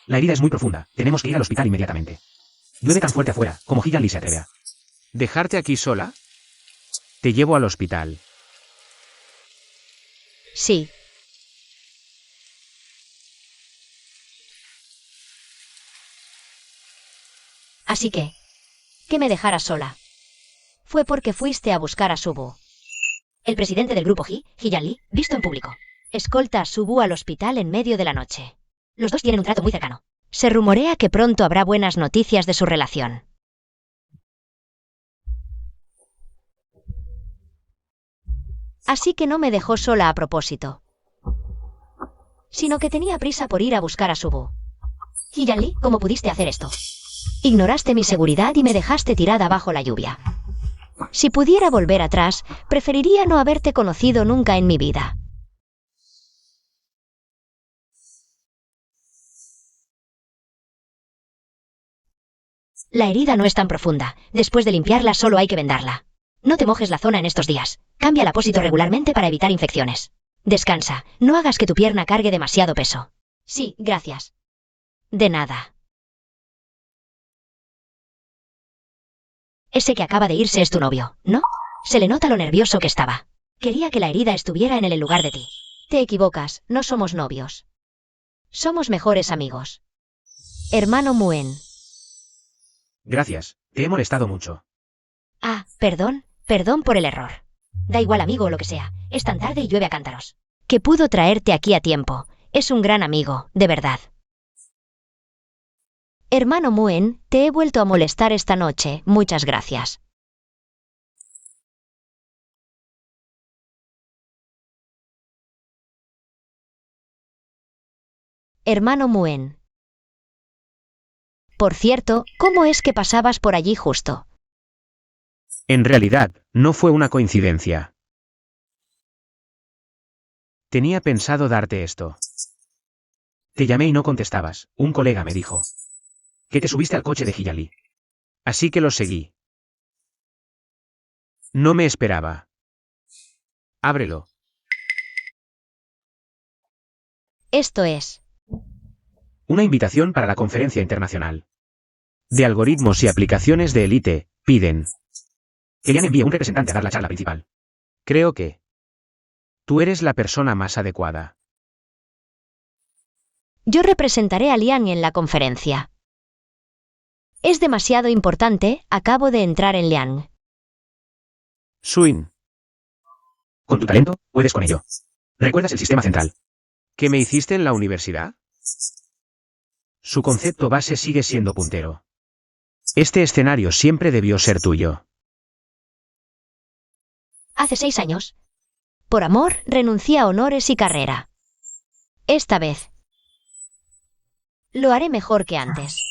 S3: La herida es muy profunda. Tenemos que ir al hospital inmediatamente. Llueve tan fuerte afuera, como Hiyanli se atreve a.
S4: ¿Dejarte aquí sola? Te llevo al hospital.
S1: Sí. Así que me dejaras sola. Fue porque fuiste a buscar a Subu. El presidente del grupo Ji, Hiyanli, visto en público, escolta a Subu al hospital en medio de la noche. Los dos tienen un trato muy cercano. Se rumorea que pronto habrá buenas noticias de su relación. Así que no me dejó sola a propósito, sino que tenía prisa por ir a buscar a Subu. Hiyanli, ¿cómo pudiste hacer esto? Ignoraste mi seguridad y me dejaste tirada bajo la lluvia. Si pudiera volver atrás, preferiría no haberte conocido nunca en mi vida. La herida no es tan profunda. Después de limpiarla solo hay que vendarla. No te mojes la zona en estos días. Cambia el apósito regularmente para evitar infecciones. Descansa. No hagas que tu pierna cargue demasiado peso. Sí, gracias. De nada. Ese que acaba de irse es tu novio, ¿no? Se le nota lo nervioso que estaba. Quería que la herida estuviera en el lugar de ti. Te equivocas, no somos novios. Somos mejores amigos. Hermano Muen.
S3: Gracias, te he molestado mucho.
S1: Ah, perdón por el error. Da igual, amigo, o lo que sea. Es tan tarde y llueve a cántaros. Que pudo traerte aquí a tiempo. Es un gran amigo, de verdad. Hermano Muen, te he vuelto a molestar esta noche. Muchas gracias. Hermano Muen. Por cierto, ¿cómo es que pasabas por allí justo?
S4: En realidad, no fue una coincidencia. Tenía pensado darte esto. Te llamé y no contestabas. Un colega me dijo que te subiste al coche de Hiyali. Así que lo seguí. No me esperaba. Ábrelo.
S1: Esto es.
S4: Una invitación para la conferencia internacional de algoritmos y aplicaciones de élite. Piden que Lian envíe un representante a dar la charla principal. Creo que tú eres la persona más adecuada.
S1: Yo representaré a Liang en la conferencia. Es demasiado importante, acabo de entrar en Liang.
S4: Swin,
S3: Con tu talento, puedes con ello. ¿Recuerdas el sistema central?
S4: ¿qué me hiciste en la universidad?
S3: Su concepto base sigue siendo puntero.
S4: Este escenario siempre debió ser tuyo.
S1: Hace 6 años. Por amor, renuncié a honores y carrera. Esta vez. Lo haré mejor que antes.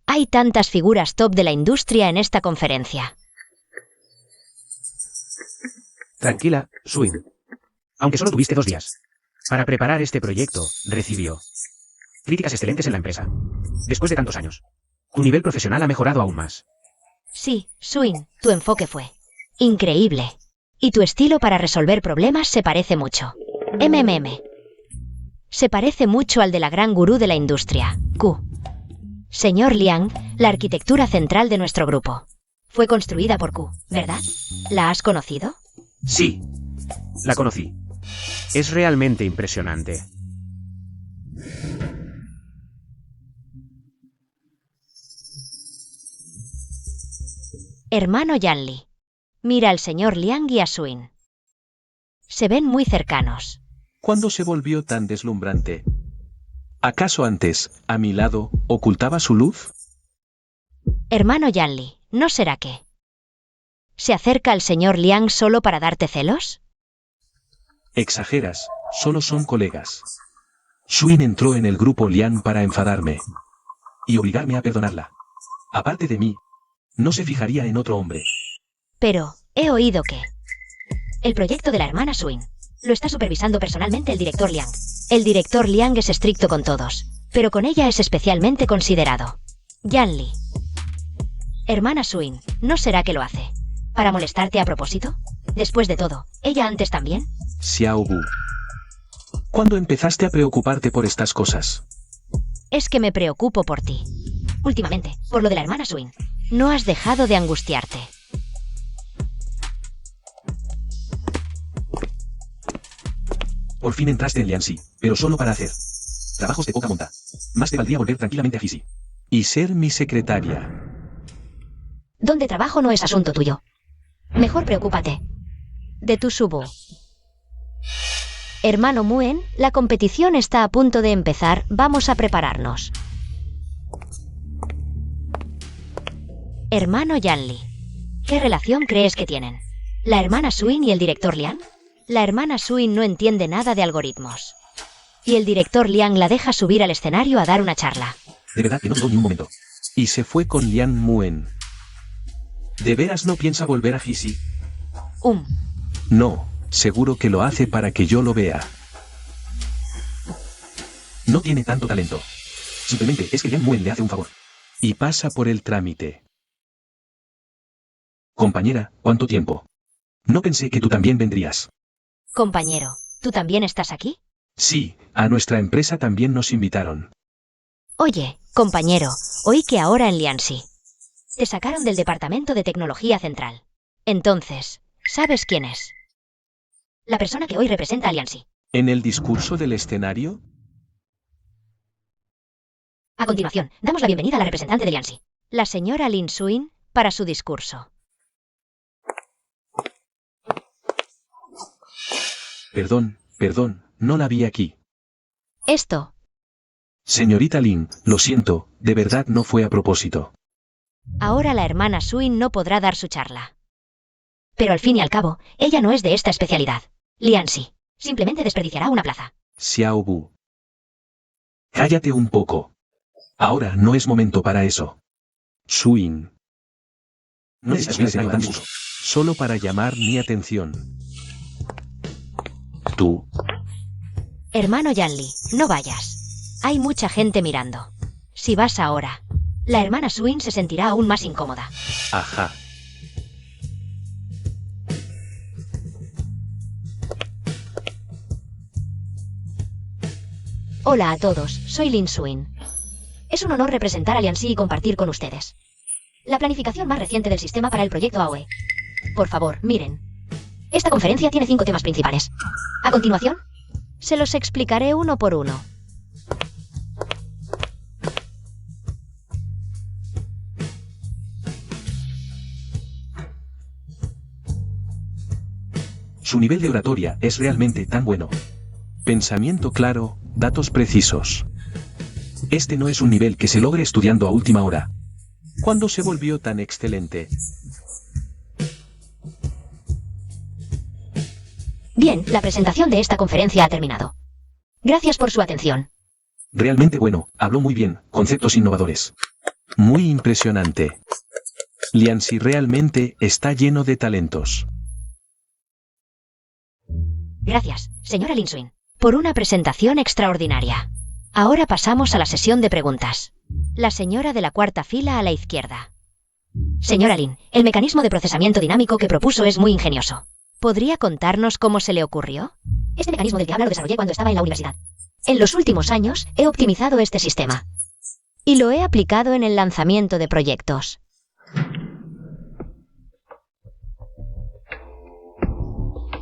S1: Hay tantas figuras top de la industria en esta conferencia.
S3: Tranquila, Swin. Aunque solo tuviste 2 días para preparar este proyecto, recibió críticas excelentes en la empresa. Después de tantos años, tu nivel profesional ha mejorado aún más.
S1: Sí, Swin, tu enfoque fue increíble. Y tu estilo para resolver problemas se parece mucho. Se parece mucho al de la gran gurú de la industria, Q. Señor Liang, la arquitectura central de nuestro grupo fue construida por Q, ¿verdad? ¿La has conocido?
S3: Sí, la conocí.
S4: Es realmente impresionante.
S1: Hermano Yanli. Mira al señor Liang y a Swin. Se ven muy cercanos.
S2: ¿Cuándo se volvió tan deslumbrante? ¿Acaso antes, a mi lado, ocultaba su luz?
S1: Hermano Yanli, ¿no será que se acerca al señor Liang solo para darte celos?
S2: Exageras, solo son colegas. Swin entró en el grupo Liang para enfadarme y obligarme a perdonarla. Aparte de mí, no se fijaría en otro hombre.
S1: Pero, he oído que el proyecto de la hermana Swin lo está supervisando personalmente el director Liang. El director Liang es estricto con todos, pero con ella es especialmente considerado. Yanli. Hermana Swin, ¿no será que lo hace para molestarte a propósito? Después de todo, ¿ella antes también?
S2: Xiao Bu. ¿Cuándo empezaste a preocuparte por estas cosas?
S1: Es que me preocupo por ti. Últimamente, por lo de la hermana Swin. No has dejado de angustiarte.
S2: Por fin entraste en Lianxi, pero solo para hacer trabajos de poca monta. Más te valdría volver tranquilamente a Fisi y ser mi secretaria.
S1: Donde trabajo no es asunto tuyo. Mejor preocúpate de tu subo. Hermano Muen, la competición está a punto de empezar, vamos a prepararnos. Hermano Yanli. ¿Qué relación crees que tienen? ¿La hermana Swin y el director Liang? La hermana Swin no entiende nada de algoritmos. Y el director Liang la deja subir al escenario a dar una charla.
S2: De verdad que no dudó ni un momento. Y se fue con Liang Muen. ¿De veras no piensa volver a Fisi? No, seguro que lo hace para que yo lo vea. No tiene tanto talento. Simplemente es que Liang Muen le hace un favor. Y pasa por el trámite. Compañera, ¿cuánto tiempo? No pensé que tú también vendrías.
S1: Compañero, ¿tú también estás aquí?
S2: Sí, a nuestra empresa también nos invitaron.
S1: Oye, compañero, oí que ahora en Lianxi te sacaron del Departamento de Tecnología Central. Entonces, ¿sabes quién es? La persona que hoy representa a Lianxi.
S2: ¿En el discurso del escenario?
S1: A continuación, damos la bienvenida a la representante de Lianxi, la señora Lin Swin, para su discurso.
S2: Perdón, no la vi aquí.
S1: Esto.
S2: Señorita Lin, lo siento, de verdad no fue a propósito.
S1: Ahora la hermana Swin no podrá dar su charla. Pero al fin y al cabo, ella no es de esta especialidad. Lianxi simplemente desperdiciará una plaza.
S2: Xiao Bu. Cállate un poco. Ahora no es momento para eso. Swin. No necesitas algo tan difuso. Solo para llamar mi atención. Tú.
S1: Hermano Yanli, no vayas. Hay mucha gente mirando. Si vas ahora, la hermana Swin se sentirá aún más incómoda.
S2: Ajá.
S1: Hola a todos, soy Lin Swin. Es un honor representar a Lianxi y compartir con ustedes la planificación más reciente del sistema para el proyecto AOE. Por favor, miren. Esta conferencia tiene 5 temas principales. A continuación, se los explicaré uno por uno.
S2: Su nivel de oratoria es realmente tan bueno. Pensamiento claro, datos precisos. Este no es un nivel que se logre estudiando a última hora. ¿Cuándo se volvió tan excelente?
S1: Bien, la presentación de esta conferencia ha terminado. Gracias por su atención.
S2: Realmente bueno, habló muy bien, conceptos innovadores. Muy impresionante. Lianxi realmente está lleno de talentos.
S1: Gracias, señora Lin Swin, por una presentación extraordinaria. Ahora pasamos a la sesión de preguntas. La señora de la cuarta fila a la izquierda. Señora Lin, el mecanismo de procesamiento dinámico que propuso es muy ingenioso. ¿Podría contarnos cómo se le ocurrió? Este mecanismo del que habla lo desarrollé cuando estaba en la universidad. En los últimos años he optimizado este sistema. Y lo he aplicado en el lanzamiento de proyectos.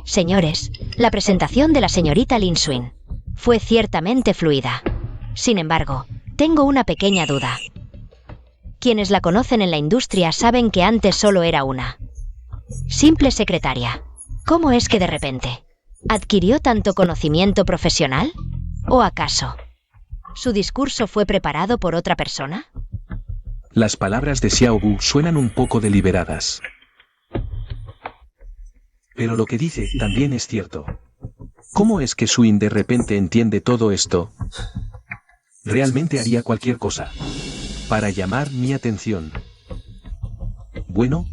S1: Señores, la presentación de la señorita Lin Swin fue ciertamente fluida. Sin embargo, tengo una pequeña duda. Quienes la conocen en la industria saben que antes solo era una simple secretaria. ¿Cómo es que de repente adquirió tanto conocimiento profesional? ¿O acaso su discurso fue preparado por otra persona?
S2: Las palabras de Xiaobu suenan un poco deliberadas. Pero lo que dice también es cierto. ¿Cómo es que Swin de repente entiende todo esto? Realmente haría cualquier cosa para llamar mi atención. Bueno.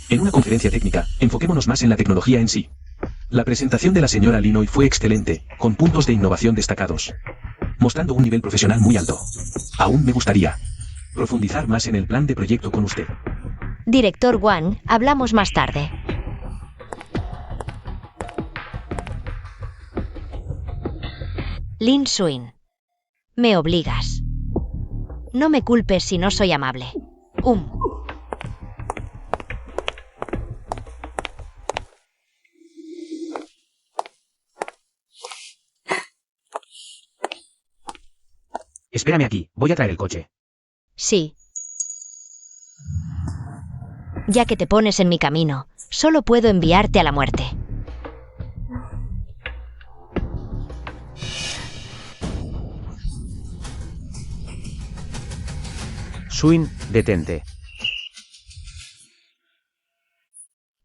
S2: En una conferencia técnica, enfoquémonos más en la tecnología en sí. La presentación de la señora Lin hoy fue excelente, con puntos de innovación destacados, mostrando un nivel profesional muy alto. Aún me gustaría profundizar más en el plan de proyecto con usted.
S1: Director Wang, hablamos más tarde. Lin Swin. Me obligas. No me culpes si no soy amable.
S3: Espérame aquí, voy a traer el coche.
S1: Sí. Ya que te pones en mi camino, solo puedo enviarte a la muerte.
S4: Swin, detente.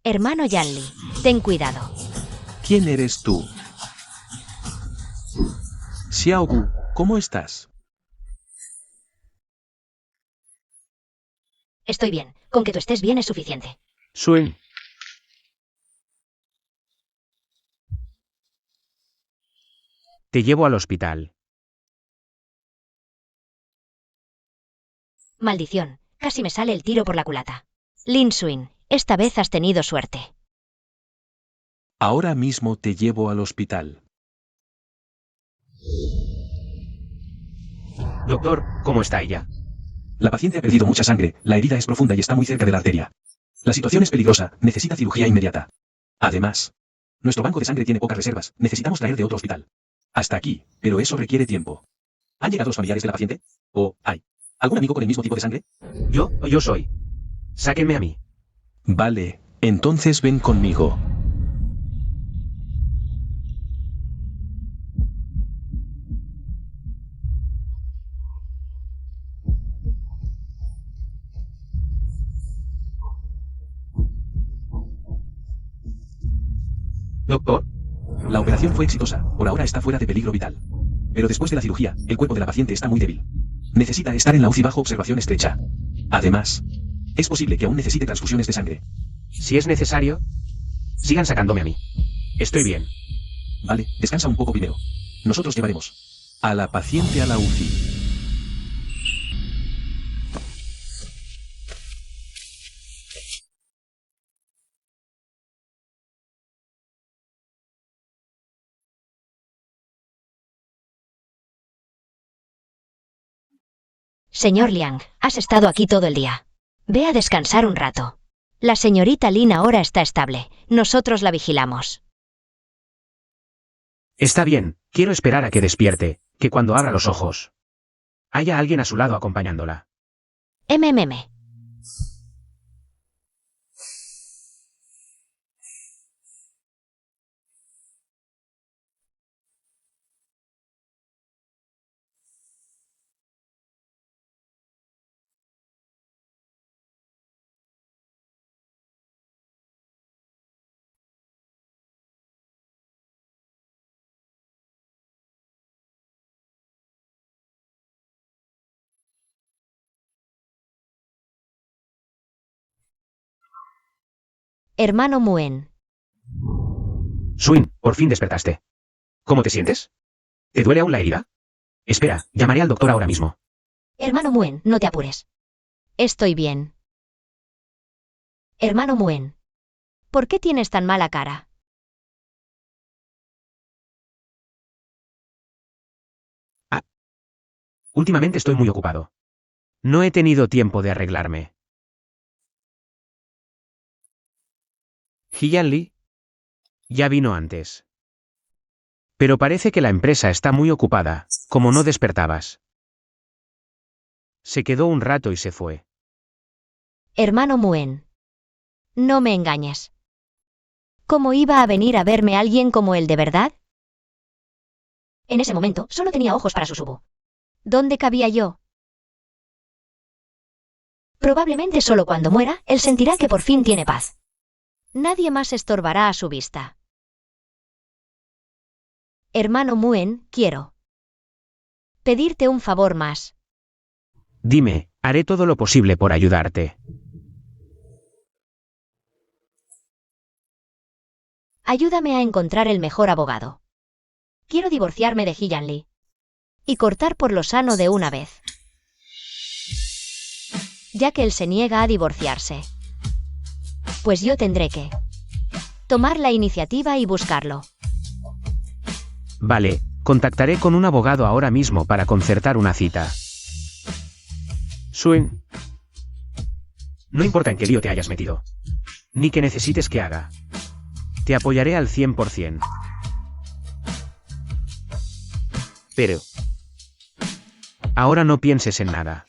S1: Hermano Yanli, ten cuidado.
S2: ¿Quién eres tú? Xiaobu, ¿cómo estás?
S1: Estoy bien. Con que tú estés bien es suficiente.
S4: Swin. Te llevo al hospital.
S1: Maldición, casi me sale el tiro por la culata. Lin Swin, esta vez has tenido suerte.
S2: Ahora mismo te llevo al hospital.
S3: Doctor, ¿cómo está ella?
S2: La paciente ha perdido mucha sangre, la herida es profunda y está muy cerca de la arteria. La situación es peligrosa, necesita cirugía inmediata. Además, nuestro banco de sangre tiene pocas reservas, necesitamos traer de otro hospital. Hasta aquí, pero eso requiere tiempo. ¿Han llegado los familiares de la paciente? ¿O hay algún amigo con el mismo tipo de sangre?
S3: Yo soy. Sáquenme a mí.
S2: Vale, entonces ven conmigo.
S3: Doctor,
S2: La operación fue exitosa, por ahora está fuera de peligro vital. Pero después de la cirugía, el cuerpo de la paciente está muy débil. Necesita estar en la UCI bajo observación estrecha. Además, es posible que aún necesite transfusiones de sangre.
S3: Si es necesario, sigan sacándome a mí. Estoy bien.
S2: Vale, descansa un poco primero. Nosotros llevaremos a la paciente a la UCI.
S1: Señor Liang, has estado aquí todo el día. Ve a descansar un rato. La señorita Lin ahora está estable. Nosotros la vigilamos.
S3: Está bien, quiero esperar a que despierte, que cuando abra los ojos haya alguien a su lado acompañándola.
S1: MMM. Hermano Muen.
S3: Swin, por fin despertaste. ¿Cómo te sientes? ¿Te duele aún la herida? Espera, llamaré al doctor ahora mismo.
S1: Hermano Muen, no te apures. Estoy bien. Hermano Muen. ¿Por qué tienes tan mala cara?
S3: Últimamente estoy muy ocupado. No he tenido tiempo de arreglarme. Li ya vino antes. Pero parece que la empresa está muy ocupada, como no despertabas. Se quedó un rato y se fue.
S1: Hermano Muen. No me engañes. ¿Cómo iba a venir a verme alguien como él de verdad? En ese momento, solo tenía ojos para Susubu. ¿Dónde cabía yo? Probablemente solo cuando muera, él sentirá que por fin tiene paz. Nadie más estorbará a su vista. Hermano Muen, quiero pedirte un favor más.
S3: Dime, haré todo lo posible por ayudarte.
S1: Ayúdame a encontrar el mejor abogado. Quiero divorciarme de Li y cortar por lo sano de una vez, ya que él se niega a divorciarse. Pues yo tendré que tomar la iniciativa y buscarlo.
S3: Vale, contactaré con un abogado ahora mismo para concertar una cita. Swin. No importa en qué lío te hayas metido, ni que necesites que haga. Te apoyaré al 100%. Pero ahora no pienses en nada.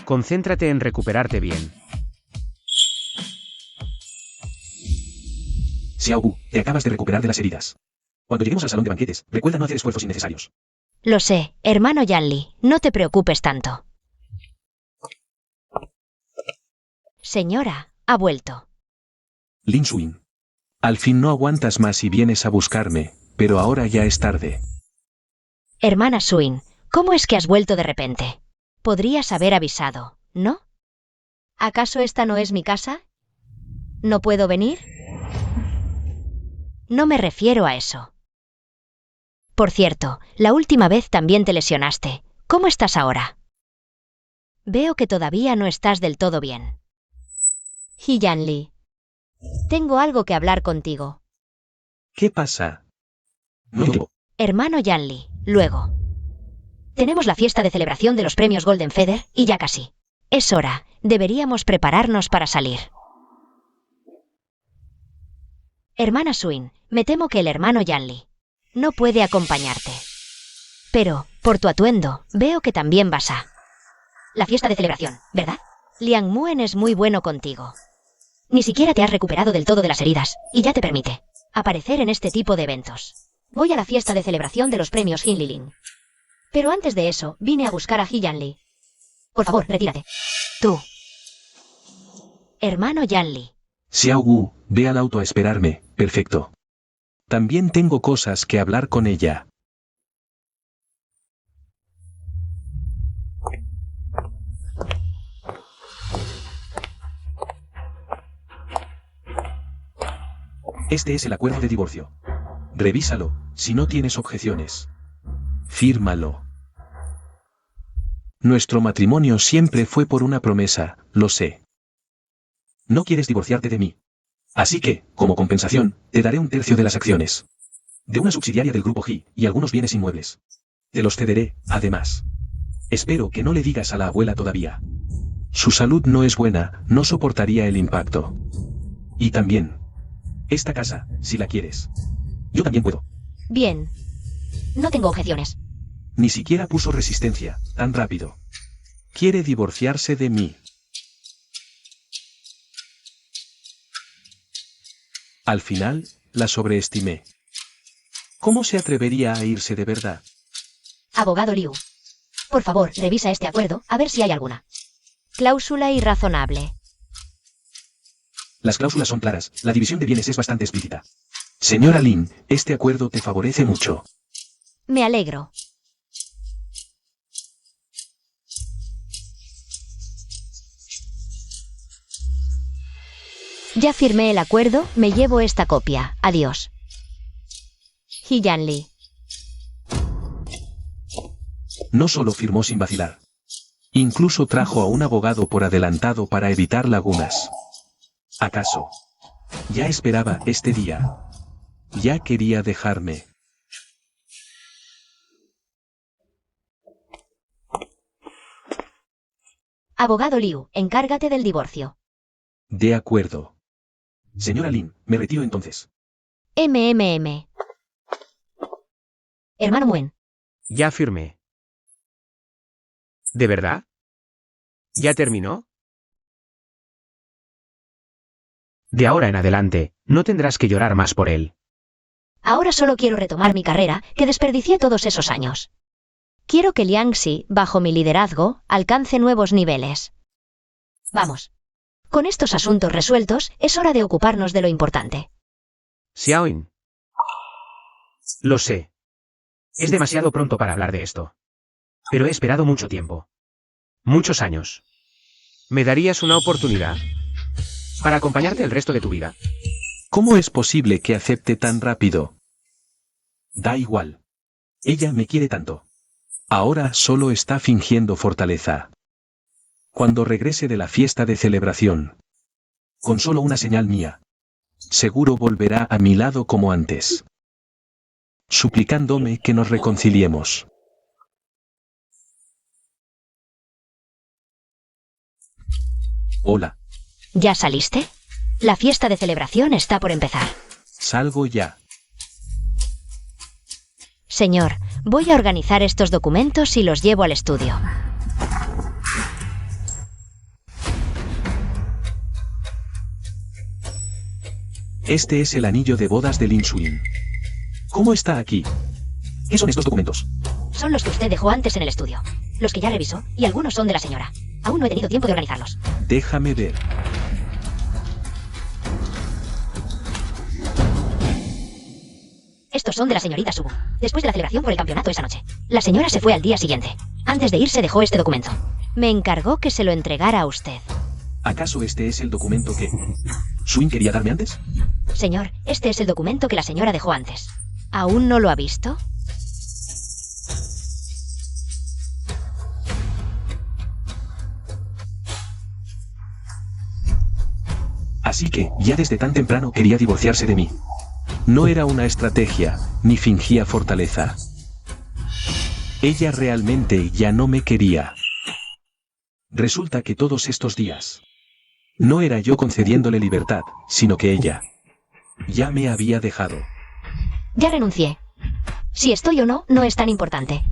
S3: Concéntrate en recuperarte bien.
S2: Xiaogu, te acabas de recuperar de las heridas. Cuando lleguemos al salón de banquetes, recuerda no hacer esfuerzos innecesarios.
S1: Lo sé, hermano Li, no te preocupes tanto. Señora, ha vuelto.
S2: Lin Suin. Al fin no aguantas más y vienes a buscarme, pero ahora ya es tarde.
S1: Hermana Suin, ¿cómo es que has vuelto de repente? Podrías haber avisado, ¿no? ¿Acaso esta no es mi casa? ¿No puedo venir? No me refiero a eso. Por cierto, la última vez también te lesionaste. ¿Cómo estás ahora? Veo que todavía no estás del todo bien. Li, tengo algo que hablar contigo.
S2: ¿Qué pasa? No llego.
S1: Hermano Li, luego. Tenemos la fiesta de celebración de los premios Golden Feather y ya casi. Es hora, deberíamos prepararnos para salir. Hermana Suin, me temo que el hermano Li no puede acompañarte. Pero, por tu atuendo, veo que también vas a la fiesta de celebración, ¿verdad? Liang Muen es muy bueno contigo. Ni siquiera te has recuperado del todo de las heridas, y ya te permite aparecer en este tipo de eventos. Voy a la fiesta de celebración de los premios Hinlilin. Pero antes de eso, vine a buscar a Li. Por favor, retírate. Tú. Hermano Li.
S2: Xiaogu, ve al auto a esperarme, perfecto. También tengo cosas que hablar con ella. Este es el acuerdo de divorcio. Revísalo, si no tienes objeciones. Fírmalo. Nuestro matrimonio siempre fue por una promesa, lo sé. No quieres divorciarte de mí. Así que, como compensación, te daré 1/3 de las acciones de una subsidiaria del grupo G y algunos bienes inmuebles. Te los cederé, además. Espero que no le digas a la abuela todavía. Su salud no es buena, no soportaría el impacto. Y también, esta casa, si la quieres. Yo también puedo.
S1: Bien. No tengo objeciones.
S2: Ni siquiera puso resistencia, tan rápido. Quiere divorciarse de mí. Al final, la sobreestimé. ¿Cómo se atrevería a irse de verdad?
S1: Abogado Liu. Por favor, revisa este acuerdo, a ver si hay alguna cláusula irrazonable.
S2: Las cláusulas son claras, la división de bienes es bastante explícita. Señora Lin, este acuerdo te favorece mucho.
S1: Me alegro. Ya firmé el acuerdo, me llevo esta copia. Adiós. Hiyan Li.
S2: No solo firmó sin vacilar. Incluso trajo a un abogado por adelantado para evitar lagunas. ¿Acaso ya esperaba este día? Ya quería dejarme.
S1: Abogado Liu, encárgate del divorcio.
S2: De acuerdo. Señora Lin, me retiro entonces.
S1: MMM. Hermano Muen.
S4: Ya firmé. ¿De verdad? ¿Ya terminó? De ahora en adelante, no tendrás que llorar más por él.
S1: Ahora solo quiero retomar mi carrera, que desperdicié todos esos años. Quiero que Liangxi, bajo mi liderazgo, alcance nuevos niveles. Vamos. Con estos asuntos resueltos, es hora de ocuparnos de lo importante.
S4: Xiaoyin. Lo sé. Es demasiado pronto para hablar de esto. Pero he esperado mucho tiempo. Muchos años. ¿Me darías una oportunidad para acompañarte el resto de tu vida?
S2: ¿Cómo es posible que acepte tan rápido? Da igual. Ella me quiere tanto. Ahora solo está fingiendo fortaleza. Cuando regrese de la fiesta de celebración, con solo una señal mía, seguro volverá a mi lado como antes, suplicándome que nos reconciliemos. Hola.
S1: ¿Ya saliste? La fiesta de celebración está por empezar.
S2: Salgo ya.
S1: Señor, voy a organizar estos documentos y los llevo al estudio.
S2: Este es el anillo de bodas de Lin Xuyin. ¿Cómo está aquí? ¿Qué son estos documentos?
S1: Son los que usted dejó antes en el estudio. Los que ya revisó, y algunos son de la señora. Aún no he tenido tiempo de organizarlos.
S2: Déjame ver.
S1: Estos son de la señorita Subu. Después de la celebración por el campeonato esa noche. La señora se fue al día siguiente. Antes de irse dejó este documento. Me encargó que se lo entregara a usted.
S2: ¿Acaso este es el documento que Xuyin quería darme antes?
S1: Señor, este es el documento que la señora dejó antes. ¿Aún no lo ha visto?
S2: Así que, ya desde tan temprano quería divorciarse de mí. No era una estrategia, ni fingía fortaleza. Ella realmente ya no me quería. Resulta que todos estos días, no era yo concediéndole libertad, sino que ella ya me había dejado.
S1: Ya renuncié. Si estoy o no, no es tan importante.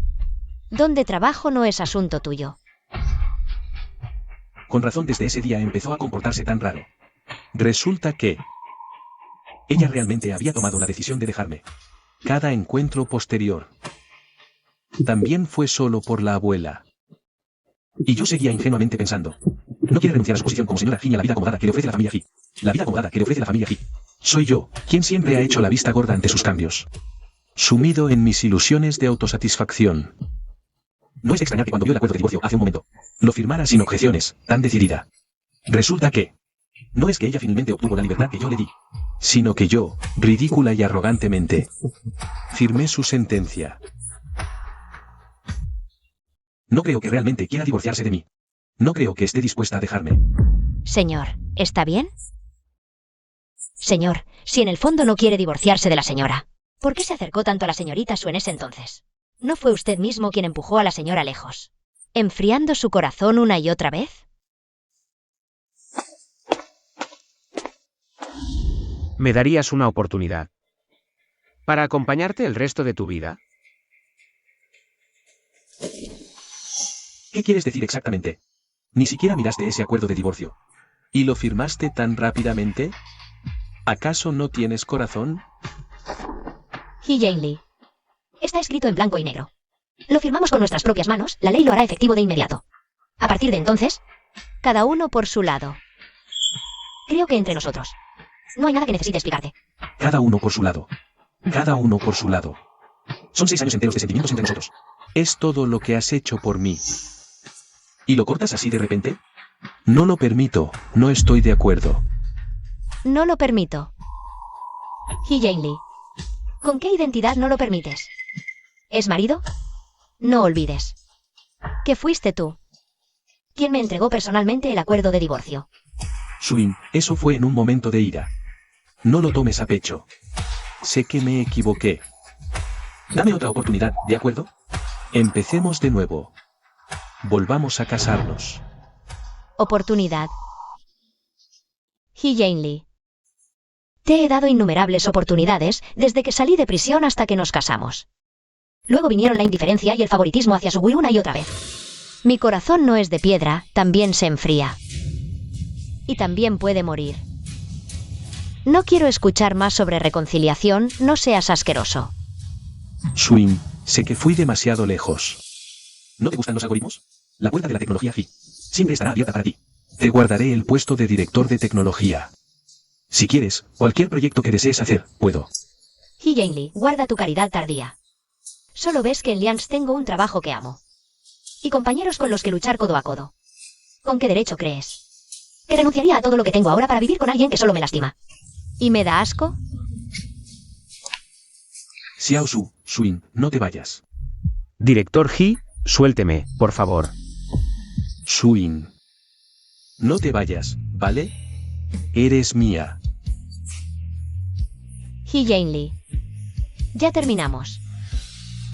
S1: Dónde trabajo no es asunto tuyo.
S2: Con razón desde ese día empezó a comportarse tan raro. Resulta que ella realmente había tomado la decisión de dejarme. Cada encuentro posterior también fue solo por la abuela. Y yo seguía ingenuamente pensando, no quiere renunciar a su posición como señora Jin y a la vida acomodada que le ofrece la familia Ji. La vida acomodada que le ofrece la familia Ji. Soy yo, quien siempre ha hecho la vista gorda ante sus cambios. Sumido en mis ilusiones de autosatisfacción. No es de extrañar que cuando vio el acuerdo de divorcio hace un momento, lo firmara sin objeciones, tan decidida. Resulta que no es que ella finalmente obtuvo la libertad que yo le di, sino que yo, ridícula y arrogantemente, firmé su sentencia. No creo que realmente quiera divorciarse de mí. No creo que esté dispuesta a dejarme.
S1: Señor, ¿está bien? Señor, si en el fondo no quiere divorciarse de la señora, ¿por qué se acercó tanto a la señorita Sue en ese entonces? ¿No fue usted mismo quien empujó a la señora lejos, enfriando su corazón una y otra vez?
S4: ¿Me darías una oportunidad para acompañarte el resto de tu vida?
S2: ¿Qué quieres decir exactamente? Ni siquiera miraste ese acuerdo de divorcio. ¿Y lo firmaste tan rápidamente? ¿Acaso no tienes corazón?
S1: Y Jane Lee. Está escrito en blanco y negro. Lo firmamos con nuestras propias manos, la ley lo hará efectivo de inmediato. A partir de entonces, cada uno por su lado. Creo que entre nosotros. No hay nada que necesite explicarte.
S2: Cada uno por su lado. Cada uno por su lado. Son 6 años enteros de sentimientos entre nosotros. Es todo lo que has hecho por mí. ¿Y lo cortas así de repente? No lo permito, no estoy de acuerdo.
S1: No lo permito. Y Jane Lee. ¿Con qué identidad no lo permites? ¿Es marido? No olvides que fuiste tú quien me entregó personalmente el acuerdo de divorcio.
S2: Swin, eso fue en un momento de ira. No lo tomes a pecho. Sé que me equivoqué. Dame otra oportunidad, ¿de acuerdo? Empecemos de nuevo. Volvamos a casarnos.
S1: Oportunidad. Y Jane Lee. Te he dado innumerables oportunidades desde que salí de prisión hasta que nos casamos. Luego vinieron la indiferencia y el favoritismo hacia Sue una y otra vez. Mi corazón no es de piedra, también se enfría. Y también puede morir. No quiero escuchar más sobre reconciliación, no seas asqueroso.
S2: Swin, sé que fui demasiado lejos. ¿No te gustan los algoritmos? La puerta de la tecnología Phi siempre estará abierta para ti. Te guardaré el puesto de director de tecnología. Si quieres, cualquier proyecto que desees hacer, puedo.
S1: Y Jane Lee, guarda tu caridad tardía. Solo ves que en Lians tengo un trabajo que amo. Y compañeros con los que luchar codo a codo. ¿Con qué derecho crees que renunciaría a todo lo que tengo ahora para vivir con alguien que solo me lastima? ¿Y me da asco?
S2: Xiao Su, Swin, no te vayas.
S4: Director He, suélteme, por favor.
S2: Swin. No te vayas, ¿vale? Eres mía.
S1: Y Jane Lee. Ya terminamos.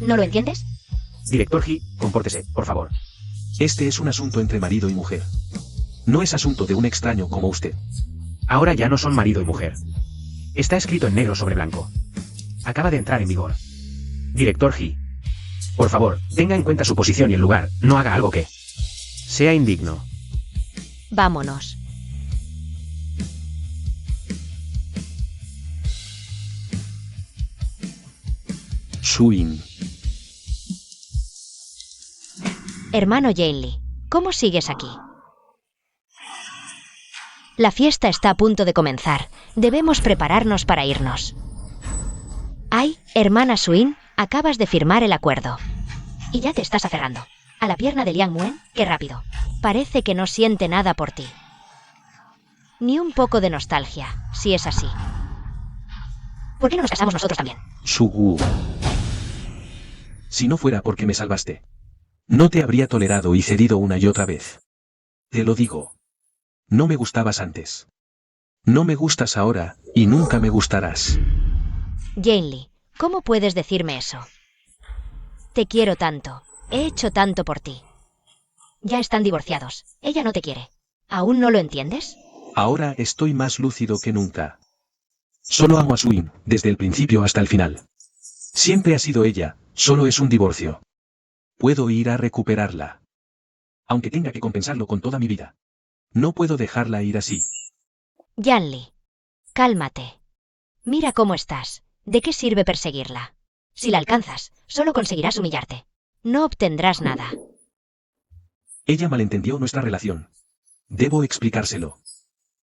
S1: ¿No lo entiendes?
S3: Director He, compórtese, por favor.
S2: Este es un asunto entre marido y mujer. No es asunto de un extraño como usted.
S3: Ahora ya no son marido y mujer. Está escrito en negro sobre blanco. Acaba de entrar en vigor. Director He. Por favor, tenga en cuenta su posición y el lugar, no haga algo que...
S4: Sea indigno.
S1: Vámonos.
S2: Swin.
S1: Hermano Jane Lee, ¿cómo sigues aquí? La fiesta está a punto de comenzar. Debemos prepararnos para irnos. Ay, hermana Swin, acabas de firmar el acuerdo. Y ya te estás aferrando a la pierna de Liang Muen. ¡Qué rápido! Parece que no siente nada por ti. Ni un poco de nostalgia, si es así. ¿Por qué no nos casamos nosotros también?
S2: Sugu. Si no fuera porque me salvaste, no te habría tolerado y cedido una y otra vez. Te lo digo. No me gustabas antes. No me gustas ahora, y nunca me gustarás.
S1: Jane Lee, ¿cómo puedes decirme eso? Te quiero tanto. He hecho tanto por ti. Ya están divorciados. Ella no te quiere. ¿Aún no lo entiendes?
S2: Ahora estoy más lúcido que nunca. Solo amo a Swin, desde el principio hasta el final. Siempre ha sido ella, solo es un divorcio. Puedo ir a recuperarla. Aunque tenga que compensarlo con toda mi vida. No puedo dejarla ir así.
S1: Jane Lee, cálmate. Mira cómo estás. ¿De qué sirve perseguirla? Si la alcanzas, solo conseguirás humillarte. No obtendrás nada.
S2: Ella malentendió nuestra relación. Debo explicárselo.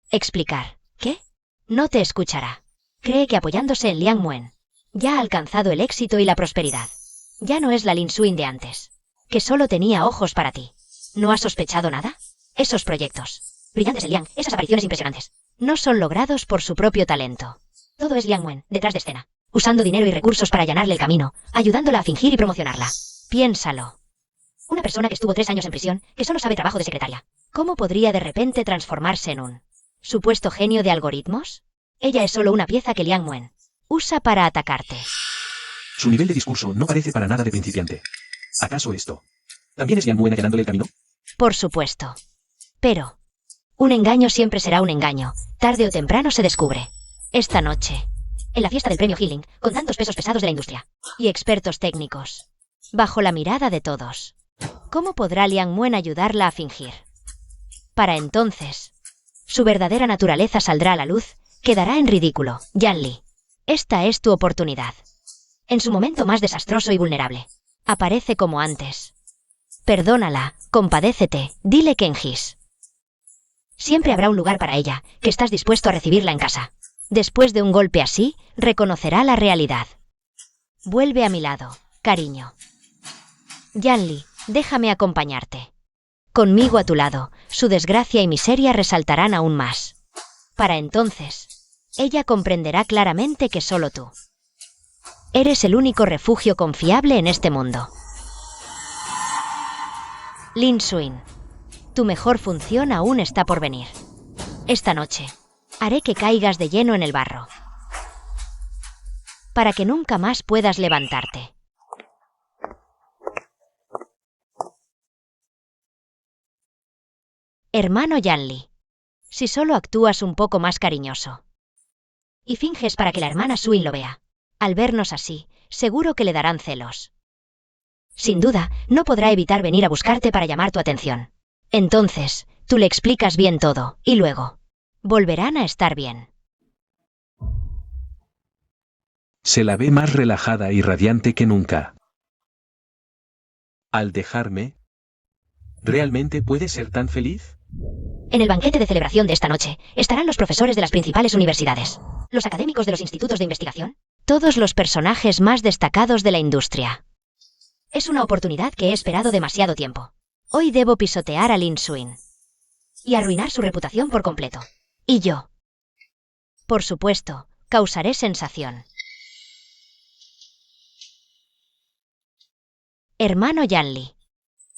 S1: ¿Explicar? ¿Qué? No te escuchará. Cree que apoyándose en Liang Muen, ya ha alcanzado el éxito y la prosperidad. Ya no es la Lin Swin de antes, que solo tenía ojos para ti. ¿No has sospechado nada? Esos proyectos brillantes en Liang, esas apariciones impresionantes, no son logrados por su propio talento. Todo es Liang Wen, detrás de escena, usando dinero y recursos para allanarle el camino, ayudándola a fingir y promocionarla. Piénsalo. Una persona que estuvo 3 años en prisión, que solo sabe trabajo de secretaria. ¿Cómo podría de repente transformarse en un supuesto genio de algoritmos? Ella es solo una pieza que Liang Wen usa para atacarte.
S2: Su nivel de discurso no parece para nada de principiante. ¿Acaso esto también es Liang Wen allanándole el camino?
S1: Por supuesto. Pero un engaño siempre será un engaño. Tarde o temprano se descubre. Esta noche, en la fiesta del premio Healing, con tantos pesos pesados de la industria y expertos técnicos, bajo la mirada de todos, ¿cómo podrá Liang Wen ayudarla a fingir? Para entonces, su verdadera naturaleza saldrá a la luz, quedará en ridículo. Yan Li, esta es tu oportunidad. En su momento más desastroso y vulnerable, aparece como antes. Perdónala, compadécete, dile que en His. Siempre habrá un lugar para ella, que estás dispuesto a recibirla en casa. Después de un golpe así, reconocerá la realidad. Vuelve a mi lado, cariño. Yan Li, déjame acompañarte. Conmigo a tu lado, su desgracia y miseria resaltarán aún más. Para entonces, ella comprenderá claramente que solo tú eres el único refugio confiable en este mundo. Lin Suin, tu mejor función aún está por venir. Esta noche, haré que caigas de lleno en el barro, para que nunca más puedas levantarte. Hermano Yan Li, si solo actúas un poco más cariñoso y finges para que la hermana Suin lo vea, al vernos así, seguro que le darán celos. Sin duda, no podrá evitar venir a buscarte para llamar tu atención. Entonces, tú le explicas bien todo, y luego volverán a estar bien.
S2: Se la ve más relajada y radiante que nunca. Al dejarme, ¿realmente puede ser tan feliz?
S1: En el banquete de celebración de esta noche, estarán los profesores de las principales universidades, los académicos de los institutos de investigación, todos los personajes más destacados de la industria. Es una oportunidad que he esperado demasiado tiempo. Hoy debo pisotear a Lin Suin y arruinar su reputación por completo. Y yo, por supuesto, causaré sensación. Hermano Yan Li,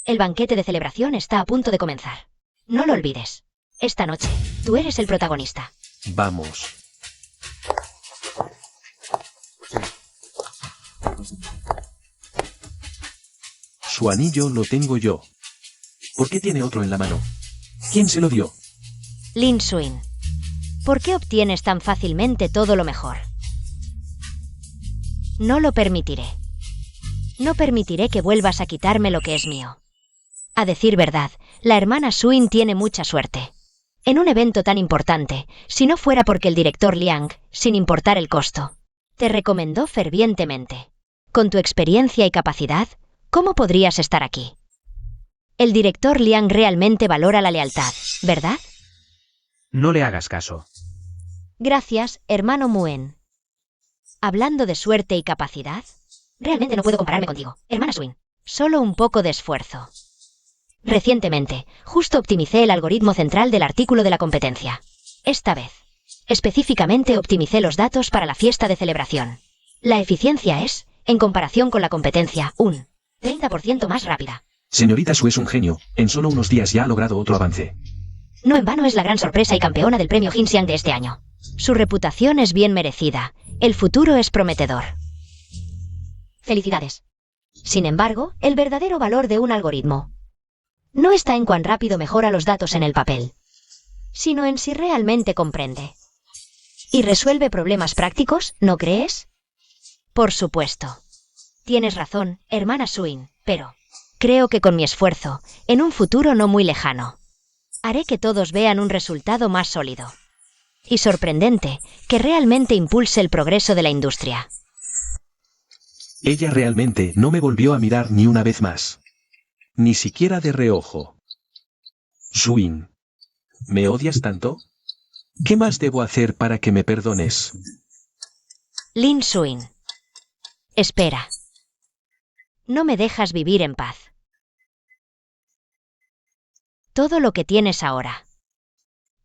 S1: el banquete de celebración está a punto de comenzar. No lo olvides. Esta noche, tú eres el protagonista.
S2: Vamos. Su anillo lo tengo yo. ¿Por qué tiene otro en la mano? ¿Quién se lo dio?
S1: Lin Suin, ¿por qué obtienes tan fácilmente todo lo mejor? No lo permitiré. No permitiré que vuelvas a quitarme lo que es mío. A decir verdad, la hermana Suin tiene mucha suerte. En un evento tan importante, si no fuera porque el director Liang, sin importar el costo, te recomendó fervientemente. Con tu experiencia y capacidad, ¿cómo podrías estar aquí? El director Liang realmente valora la lealtad, ¿verdad?
S3: No le hagas caso.
S1: Gracias, hermano Muen. Hablando de suerte y capacidad, realmente no puedo compararme contigo, hermana Suin. Solo un poco de esfuerzo. Recientemente, justo optimicé el algoritmo central del artículo de la competencia. Esta vez, específicamente optimicé los datos para la fiesta de celebración. La eficiencia es, en comparación con la competencia, un 30% más rápida.
S2: Señorita Su es un genio. En solo unos días ya ha logrado otro avance.
S1: No en vano es la gran sorpresa y campeona del premio Xinjiang de este año. Su reputación es bien merecida. El futuro es prometedor. Felicidades. Sin embargo, el verdadero valor de un algoritmo no está en cuán rápido mejora los datos en el papel, sino en si realmente comprende y resuelve problemas prácticos, ¿no crees? Por supuesto. Tienes razón, hermana Suin, pero creo que con mi esfuerzo, en un futuro no muy lejano, haré que todos vean un resultado más sólido y sorprendente que realmente impulse el progreso de la industria.
S2: Ella realmente no me volvió a mirar ni una vez más. Ni siquiera de reojo. Suin, ¿me odias tanto? ¿Qué más debo hacer para que me perdones?
S1: Lin Suin. Espera. No me dejas vivir en paz. Todo lo que tienes ahora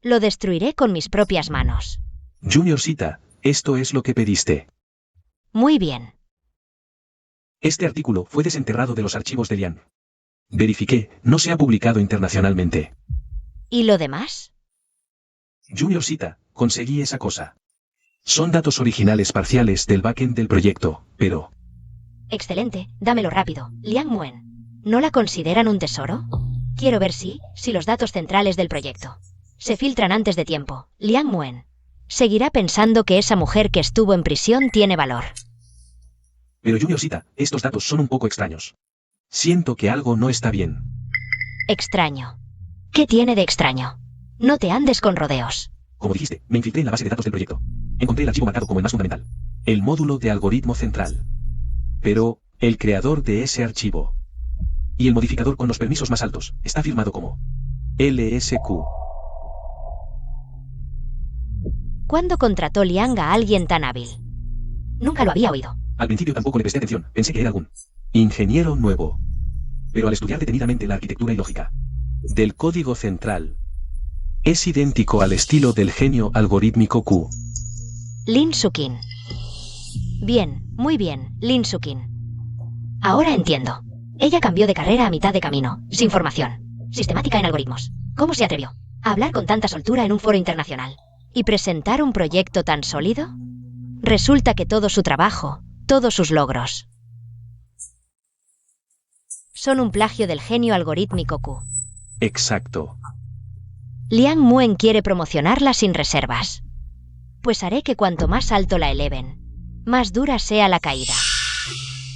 S1: lo destruiré con mis propias manos.
S2: Juniorcita, Esto es lo que pediste.
S1: Muy bien.
S2: Este artículo fue desenterrado de los archivos de Lian. Verifiqué, no se ha publicado internacionalmente.
S1: ¿Y lo demás?
S2: Junior cita, conseguí esa cosa. Son datos originales parciales del backend del proyecto, pero...
S1: Excelente, dámelo rápido. Liang Muen. ¿No la consideran un tesoro? Quiero ver si los datos centrales del proyecto se filtran antes de tiempo. Liang Muen seguirá pensando que esa mujer que estuvo en prisión tiene valor.
S2: Pero Junior cita, estos datos son un poco extraños. Siento que algo no está bien.
S1: Extraño. ¿Qué tiene de extraño? No te andes con rodeos.
S2: Como dijiste, me infiltré en la base de datos del proyecto. Encontré el archivo marcado como el más fundamental. El módulo de algoritmo central. Pero, el creador de ese archivo y el modificador con los permisos más altos está firmado como LSQ.
S1: ¿Cuándo contrató Liang a alguien tan hábil? Nunca lo había oído.
S2: Al principio tampoco le presté atención, pensé que era algún ingeniero nuevo. Pero al estudiar detenidamente la arquitectura y lógica del código central, es idéntico al estilo del genio algorítmico Q.
S1: Lin Sukin. Bien, muy bien, Lin Sukin. Ahora entiendo. Ella cambió de carrera a mitad de camino, sin formación sistemática en algoritmos. ¿Cómo se atrevió a hablar con tanta soltura en un foro internacional y presentar un proyecto tan sólido? Resulta que todo su trabajo, todos sus logros, son un plagio del genio algorítmico Q.
S2: Exacto.
S1: Liang Muen quiere promocionarla sin reservas. Pues haré que cuanto más alto la eleven, más dura sea la caída.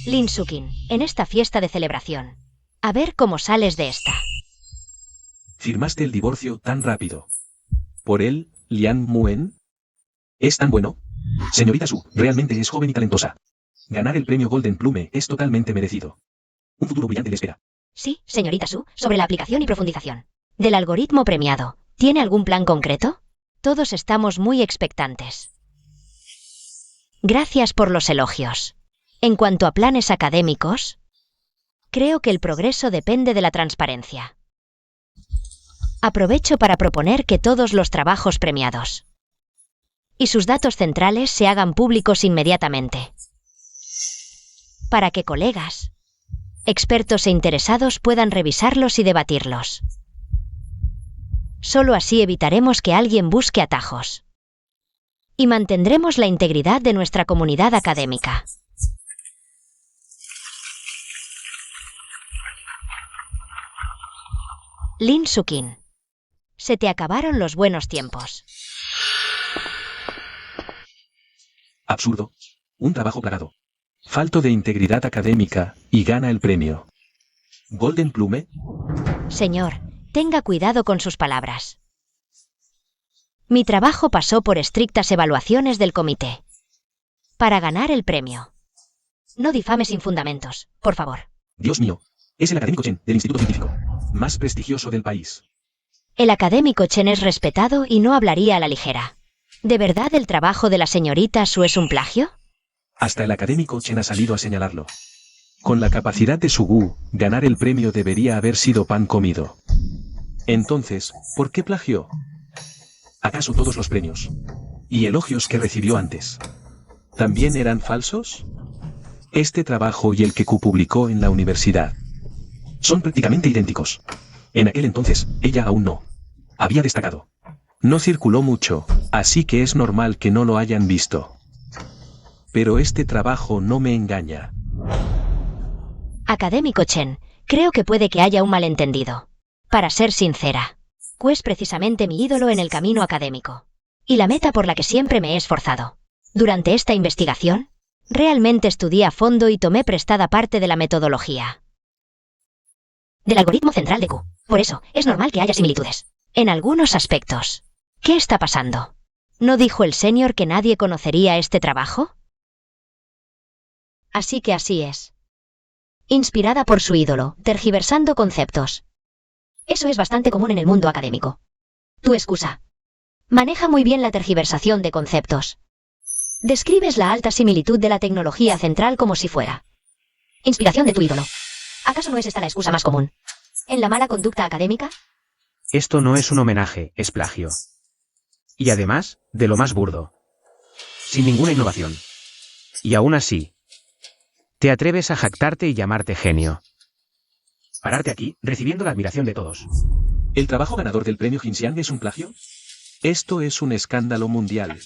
S1: Lin Sukin, en esta fiesta de celebración. A ver cómo sales de esta.
S2: ¿Firmaste el divorcio tan rápido? ¿Por él, Liang Muen? ¿Es tan bueno? Señorita Su, realmente es joven y talentosa. Ganar el premio Golden Plume es totalmente merecido. Un futuro brillante le espera.
S1: Sí, señorita Su, sobre la aplicación y profundización del algoritmo premiado. ¿Tiene algún plan concreto? Todos estamos muy expectantes. Gracias por los elogios. En cuanto a planes académicos, creo que el progreso depende de la transparencia. Aprovecho para proponer que todos los trabajos premiados y sus datos centrales se hagan públicos inmediatamente, para que colegas, expertos e interesados puedan revisarlos y debatirlos. Solo así evitaremos que alguien busque atajos y mantendremos la integridad de nuestra comunidad académica. Lin Sukin. Se te acabaron los buenos tiempos.
S2: Absurdo. Un trabajo plagado. Falto de integridad académica, y gana el premio. ¿Golden Plume?
S1: Señor, tenga cuidado con sus palabras. Mi trabajo pasó por estrictas evaluaciones del comité para ganar el premio. No difame sin fundamentos, por favor.
S2: Dios mío. Es el académico Chen, del Instituto Científico más prestigioso del país.
S1: El académico Chen es respetado y no hablaría a la ligera. ¿De verdad el trabajo de la señorita Su es un plagio?
S2: Hasta el académico Chen ha salido a señalarlo. Con la capacidad de Sugu, ganar el premio debería haber sido pan comido. Entonces, ¿por qué plagió? ¿Acaso todos los premios y elogios que recibió antes también eran falsos? Este trabajo y el que Q publicó en la universidad son prácticamente idénticos. En aquel entonces, ella aún no había destacado. No circuló mucho, así que es normal que no lo hayan visto. Pero este trabajo no me engaña.
S1: Académico Chen, creo que puede que haya un malentendido. Para ser sincera, Q es precisamente mi ídolo en el camino académico. Y la meta por la que siempre me he esforzado. Durante esta investigación, realmente estudié a fondo y tomé prestada parte de la metodología del algoritmo central de Q. Por eso, es normal que haya similitudes en algunos aspectos. ¿Qué está pasando? ¿No dijo el senior que nadie conocería este trabajo? Así que así es. Inspirada por su ídolo, tergiversando conceptos. Eso es bastante común en el mundo académico. Tu excusa. Maneja muy bien la tergiversación de conceptos. Describes la alta similitud de la tecnología central como si fuera inspiración de tu ídolo. ¿Acaso no es esta la excusa más común en la mala conducta académica?
S4: Esto no es un homenaje, es plagio. Y además, de lo más burdo.
S3: sin ninguna innovación.
S4: Y aún así, te atreves a jactarte y llamarte genio.
S3: Pararte aquí, recibiendo la admiración de todos.
S2: ¿El trabajo ganador del premio Xinjiang es un plagio? Esto es un escándalo mundial.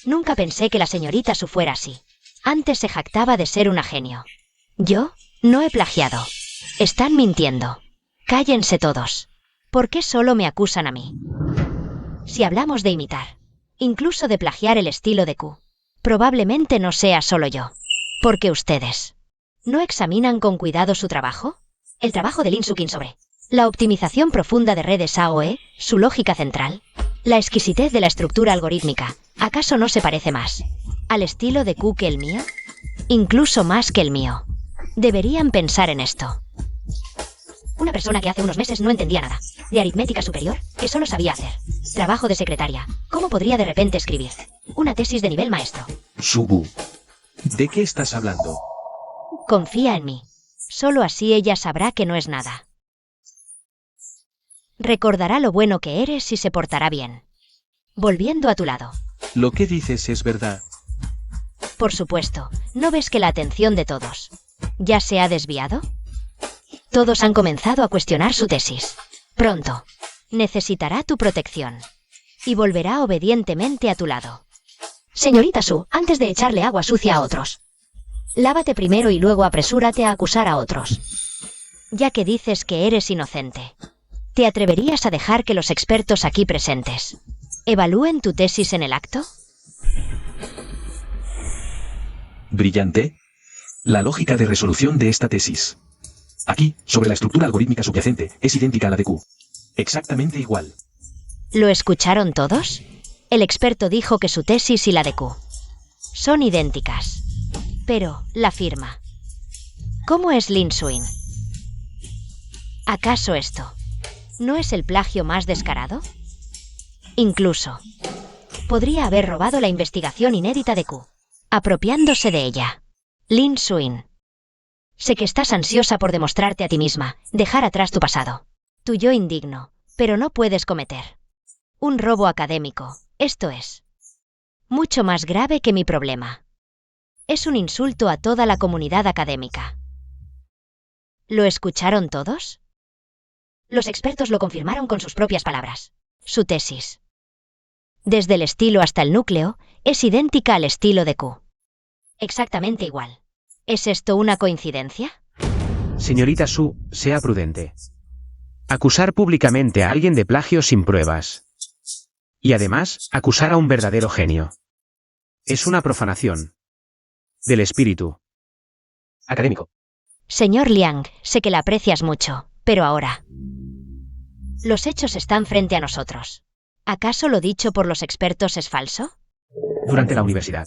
S1: Nunca pensé que la señorita Su fuera así. Antes se jactaba de ser una genio. Yo no he plagiado. Están mintiendo. Cállense todos. ¿Por qué solo me acusan a mí? Si hablamos de imitar, incluso de plagiar el estilo de Q, probablemente no sea solo yo. Porque ustedes ¿no examinan con cuidado su trabajo? El trabajo de Lin Sukin sobre la optimización profunda de redes AOE, su lógica central, la exquisitez de la estructura algorítmica, ¿acaso no se parece más al estilo de Q que el mío? Incluso más que el mío. Deberían pensar en esto. Una persona que hace unos meses no entendía nada de aritmética superior, que solo sabía hacer trabajo de secretaria, ¿cómo podría de repente escribir una tesis de nivel maestro?
S2: Subu, ¿de qué estás hablando?
S1: Confía en mí. Solo así ella sabrá que no es nada. Recordará lo bueno que eres y se portará bien. Volviendo a tu lado.
S2: Lo que dices es verdad.
S1: Por supuesto, ¿no ves que la atención de todos ya se ha desviado? Todos han comenzado a cuestionar su tesis. Pronto, necesitará tu protección. Y volverá obedientemente a tu lado. Señorita Su, antes de echarle agua sucia a otros, lávate primero y luego apresúrate a acusar a otros. Ya que dices que eres inocente, ¿te atreverías a dejar que los expertos aquí presentes evalúen tu tesis en el acto?
S2: Brillante. La lógica de resolución de esta tesis. Aquí, sobre la estructura algorítmica subyacente, es idéntica a la de Q. Exactamente igual.
S1: ¿Lo escucharon todos? El experto dijo que su tesis y la de Q son idénticas. Pero, la firma. ¿Cómo es Lin Suin? ¿Acaso esto no es el plagio más descarado? Incluso, podría haber robado la investigación inédita de Q, apropiándose de ella. Lin Suin. Sé que estás ansiosa por demostrarte a ti misma, dejar atrás tu pasado. Tu yo indigno, pero no puedes cometer un robo académico. Esto es mucho más grave que mi problema. Es un insulto a toda la comunidad académica. ¿Lo escucharon todos? Los expertos lo confirmaron con sus propias palabras. Su tesis, desde el estilo hasta el núcleo, es idéntica al estilo de Q. Exactamente igual. ¿Es esto una coincidencia?
S4: Señorita Su, sea prudente. Acusar públicamente a alguien de plagio sin pruebas. Y además, acusar a un verdadero genio. Es una profanación del espíritu
S3: Académico.
S1: Señor Liang, sé que la aprecias mucho, pero ahora los hechos están frente a nosotros. ¿Acaso lo dicho por los expertos es falso?
S3: Durante la universidad,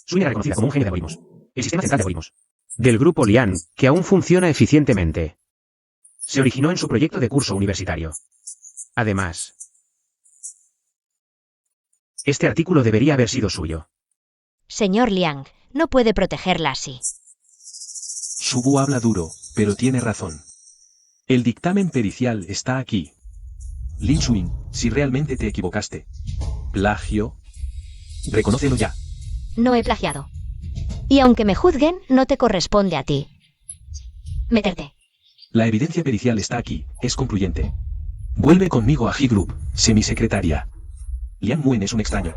S3: Suin era reconocida como un genio de algoritmos. El sistema central de algoritmos
S4: del grupo Lian, que aún funciona eficientemente, se originó en su proyecto de curso universitario. Además, este artículo debería haber sido suyo.
S1: Señor Liang, no puede protegerla así.
S2: Subu habla duro, pero tiene razón. El dictamen pericial está aquí. Lin Suin, si realmente te equivocaste. Plagio. Reconócelo ya.
S1: No he plagiado. Y aunque me juzguen, no te corresponde a ti meterte.
S2: La evidencia pericial está aquí, es concluyente. Vuelve conmigo a He Group, semisecretaria. Liang Muen es un extraño.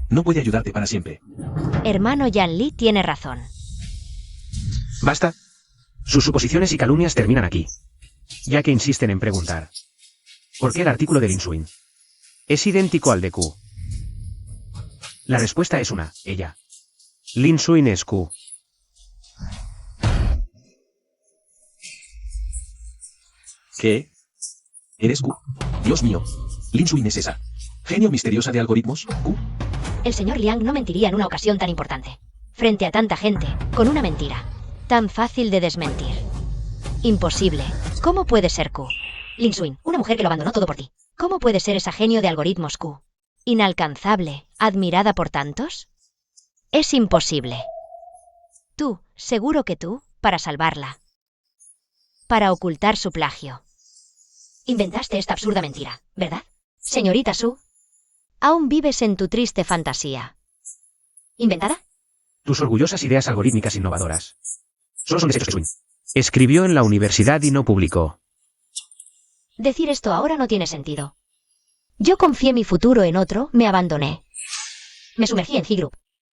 S2: No puede ayudarte para siempre.
S1: Hermano Yan Li tiene razón.
S3: Basta.
S4: Sus suposiciones y calumnias terminan aquí, ya que insisten en preguntar ¿por qué el artículo de Lin Suin es idéntico al de Q? La respuesta es una, ella. Lin Suin es Q.
S2: ¿Qué? ¿Eres Q? Dios mío. Lin Suin es esa genio misteriosa de algoritmos, Q.
S1: El señor Liang no mentiría en una ocasión tan importante. Frente a tanta gente, con una mentira tan fácil de desmentir. Imposible. ¿Cómo puede ser Q? Lin Suin, una mujer que lo abandonó todo por ti. ¿Cómo puede ser esa genio de algoritmos Q? Inalcanzable, admirada por tantos. Es imposible. Tú, seguro que tú, para salvarla. Para ocultar su plagio. Inventaste esta absurda mentira, ¿verdad? Señorita Su, aún vives en tu triste fantasía. ¿Inventada?
S3: Tus orgullosas ideas algorítmicas innovadoras. Solo son desechos de Swing.
S4: Escribió en la universidad y no publicó.
S1: Decir esto ahora no tiene sentido. Yo confié mi futuro en otro, me abandoné. Me sumergí en G-Group.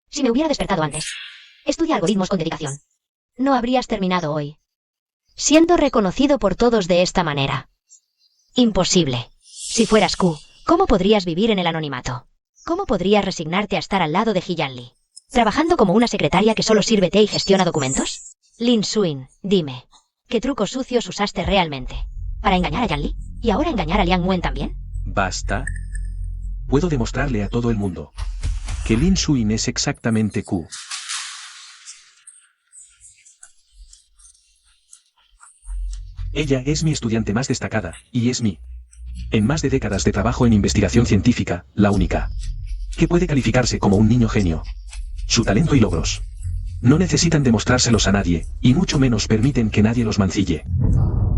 S1: Si me hubiera despertado antes. Estudia algoritmos con dedicación. No habrías terminado hoy. Siendo reconocido por todos de esta manera. Imposible. Si fueras Q, ¿cómo podrías vivir en el anonimato? ¿Cómo podrías resignarte a estar al lado de Ji-Yanli? ¿Trabajando como una secretaria que solo sirve té y gestiona documentos? Lin Suin, dime, ¿qué trucos sucios usaste realmente? ¿Para engañar a Yanli? ¿Y ahora engañar a Liang Wen también?
S2: ¿Basta? Puedo demostrarle a todo el mundo que Lin Suin es exactamente Q. Ella es mi estudiante más destacada, y es en más de décadas de trabajo en investigación científica, la única que puede calificarse como un niño genio. Su talento y logros no necesitan demostrárselos a nadie, y mucho menos permiten que nadie los mancille.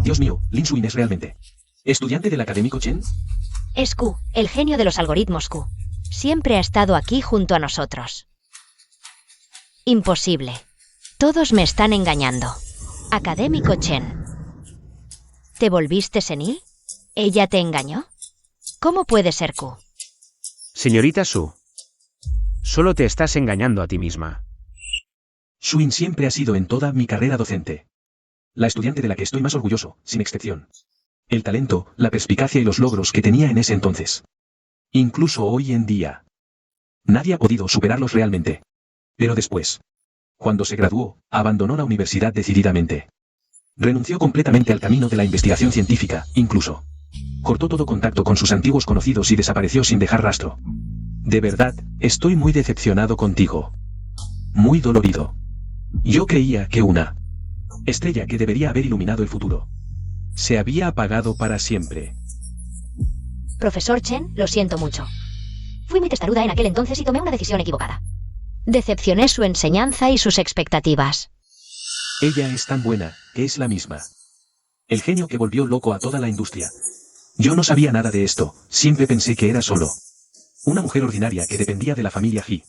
S2: Dios mío, Lin Suin es realmente estudiante del académico Chen.
S1: Es Q, el genio de los algoritmos Q. Siempre ha estado aquí junto a nosotros. Imposible. Todos me están engañando. Académico Chen. ¿Te volviste senil? ¿Ella te engañó? ¿Cómo puede ser Q?
S4: Señorita Su. Solo te estás engañando a ti misma.
S2: Suin siempre ha sido en toda mi carrera docente la estudiante de la que estoy más orgulloso, sin excepción. El talento, la perspicacia y los logros que tenía en ese entonces. Incluso hoy en día. Nadie ha podido superarlos realmente. Pero después, cuando se graduó, abandonó la universidad decididamente. Renunció completamente al camino de la investigación científica, incluso cortó todo contacto con sus antiguos conocidos y desapareció sin dejar rastro. De verdad, estoy muy decepcionado contigo. Muy dolorido. Yo creía que una estrella que debería haber iluminado el futuro se había apagado para siempre.
S1: Profesor Chen, lo siento mucho. Fui muy testaruda en aquel entonces y tomé una decisión equivocada. Decepcioné su enseñanza y sus expectativas.
S2: Ella es tan buena, que es la misma. El genio que volvió loco a toda la industria. Yo no sabía nada de esto, siempre pensé que era solo una mujer ordinaria que dependía de la familia He.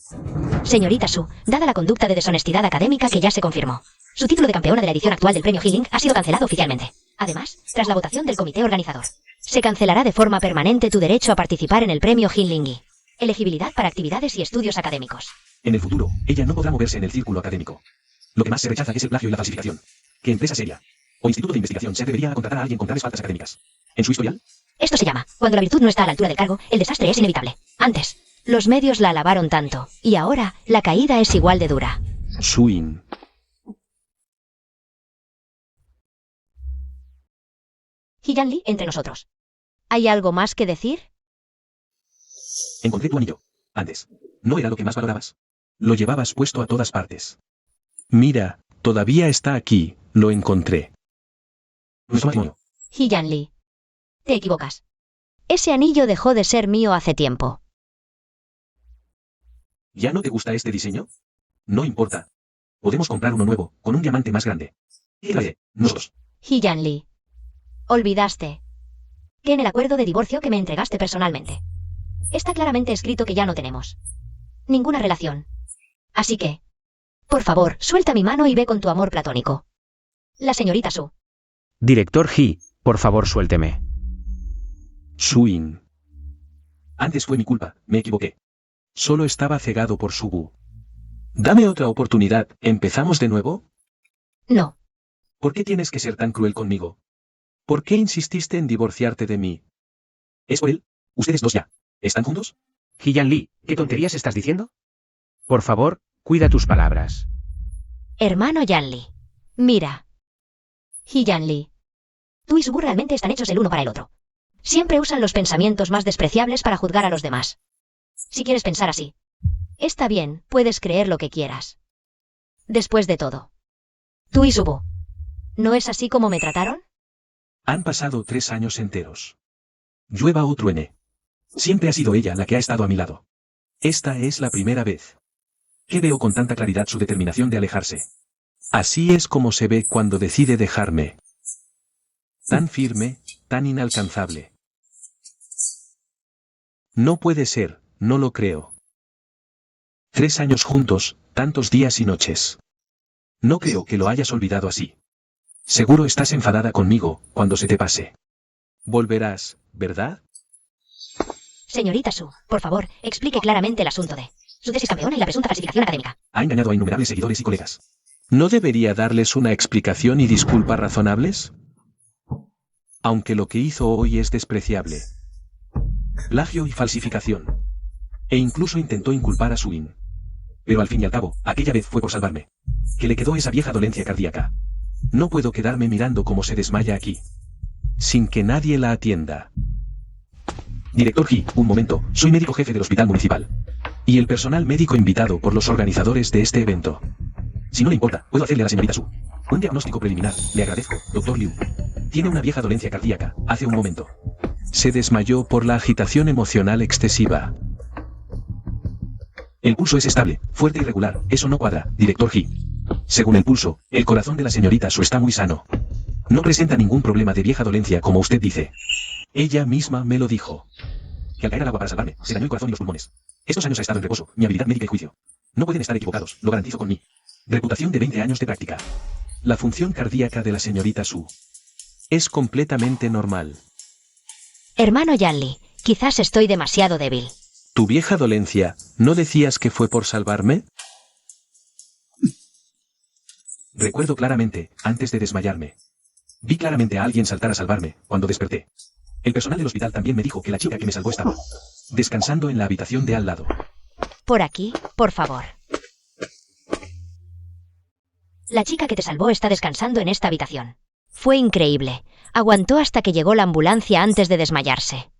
S1: Señorita Su, dada la conducta de deshonestidad académica que ya se confirmó, su título de campeona de la edición actual del premio Healing ha sido cancelado oficialmente. Además, tras la votación del comité organizador, se cancelará de forma permanente tu derecho a participar en el premio Healing. Elegibilidad para actividades y estudios académicos.
S2: En el futuro, ella no podrá moverse en el círculo académico. Lo que más se rechaza es el plagio y la falsificación. ¿Qué empresa seria o instituto de investigación se debería contratar a alguien con tales faltas académicas? ¿En su historial?
S1: Esto se llama, cuando la virtud no está a la altura del cargo, el desastre es inevitable. Antes, los medios la alabaron tanto, y ahora, la caída es igual de dura.
S2: Suin.
S1: Ji-Yanli, entre nosotros. ¿Hay algo más que decir?
S2: Encontré tu anillo. Antes. ¿No era lo que más valorabas? Lo llevabas puesto a todas partes. Mira, todavía está aquí, lo encontré. Nuestro matrimonio.
S1: Ji-Yanli. Te equivocas. Ese anillo dejó de ser mío hace tiempo.
S2: ¿Ya no te gusta este diseño? No importa. Podemos comprar uno nuevo, con un diamante más grande. ¿Qué trae? Nosotros.
S1: Ji-Yanli. Olvidaste que en el acuerdo de divorcio que me entregaste personalmente, está claramente escrito que ya no tenemos ninguna relación. Así que, por favor, suelta mi mano y ve con tu amor platónico. La señorita Su.
S4: Director He, por favor suélteme.
S2: Suin. Antes fue mi culpa, me equivoqué. Solo estaba cegado por Subu. Dame otra oportunidad, ¿empezamos de nuevo?
S1: No.
S2: ¿Por qué tienes que ser tan cruel conmigo? ¿Por qué insististe en divorciarte de mí? ¿Es por él? ¿Ustedes dos ya están juntos?
S3: Ji-Yanli, ¿qué tonterías estás diciendo?
S4: Por favor, cuida tus palabras.
S1: Hermano Yanli. Mira. Ji-Yanli. Tú y Subu realmente están hechos el uno para el otro. Siempre usan los pensamientos más despreciables para juzgar a los demás. Si quieres pensar así, está bien, puedes creer lo que quieras. Después de todo, tú y Subu, ¿no es así como me trataron?
S2: Han pasado 3 años enteros. Llueva o truene. Siempre ha sido ella la que ha estado a mi lado. Esta es la primera vez que veo con tanta claridad su determinación de alejarse. Así es como se ve cuando decide dejarme. Tan firme, tan inalcanzable. No puede ser, no lo creo. 3 años juntos, tantos días y noches. No creo que lo hayas olvidado así. Seguro estás enfadada conmigo, cuando se te pase. Volverás, ¿verdad?
S1: Señorita Su, por favor, explique claramente el asunto de su tesis campeona y la presunta falsificación académica.
S2: Ha engañado a innumerables seguidores y colegas. ¿No debería darles una explicación y disculpas razonables? Aunque lo que hizo hoy es despreciable. Plagio y falsificación. E incluso intentó inculpar a Suin. Pero al fin y al cabo, aquella vez fue por salvarme. Que le quedó esa vieja dolencia cardíaca. No puedo quedarme mirando cómo se desmaya aquí. Sin que nadie la atienda. Director He, un momento, soy médico jefe del hospital municipal. Y el personal médico invitado por los organizadores de este evento. Si no le importa, puedo hacerle a la señorita Su un diagnóstico preliminar. Le agradezco, doctor Liu. Tiene una vieja dolencia cardíaca, hace un momento. Se desmayó por la agitación emocional excesiva. El pulso es estable, fuerte y regular, eso no cuadra, director He. Según el pulso, el corazón de la señorita Su está muy sano. No presenta ningún problema de vieja dolencia como usted dice. Ella misma me lo dijo. Que al caer al agua para salvarme, se dañó el corazón y los pulmones. Estos años ha estado en reposo, mi habilidad médica y juicio. No pueden estar equivocados, lo garantizo con mi reputación de 20 años de práctica. La función cardíaca de la señorita Su es completamente normal.
S1: Hermano Yanli, quizás estoy demasiado débil.
S2: ¿Tu vieja dolencia, no decías que fue por salvarme? Recuerdo claramente, antes de desmayarme. Vi claramente a alguien saltar a salvarme, cuando desperté. El personal del hospital también me dijo que la chica que me salvó estaba descansando en la habitación de al lado.
S1: Por aquí, por favor. La chica que te salvó está descansando en esta habitación. Fue increíble. Aguantó hasta que llegó la ambulancia antes de desmayarse.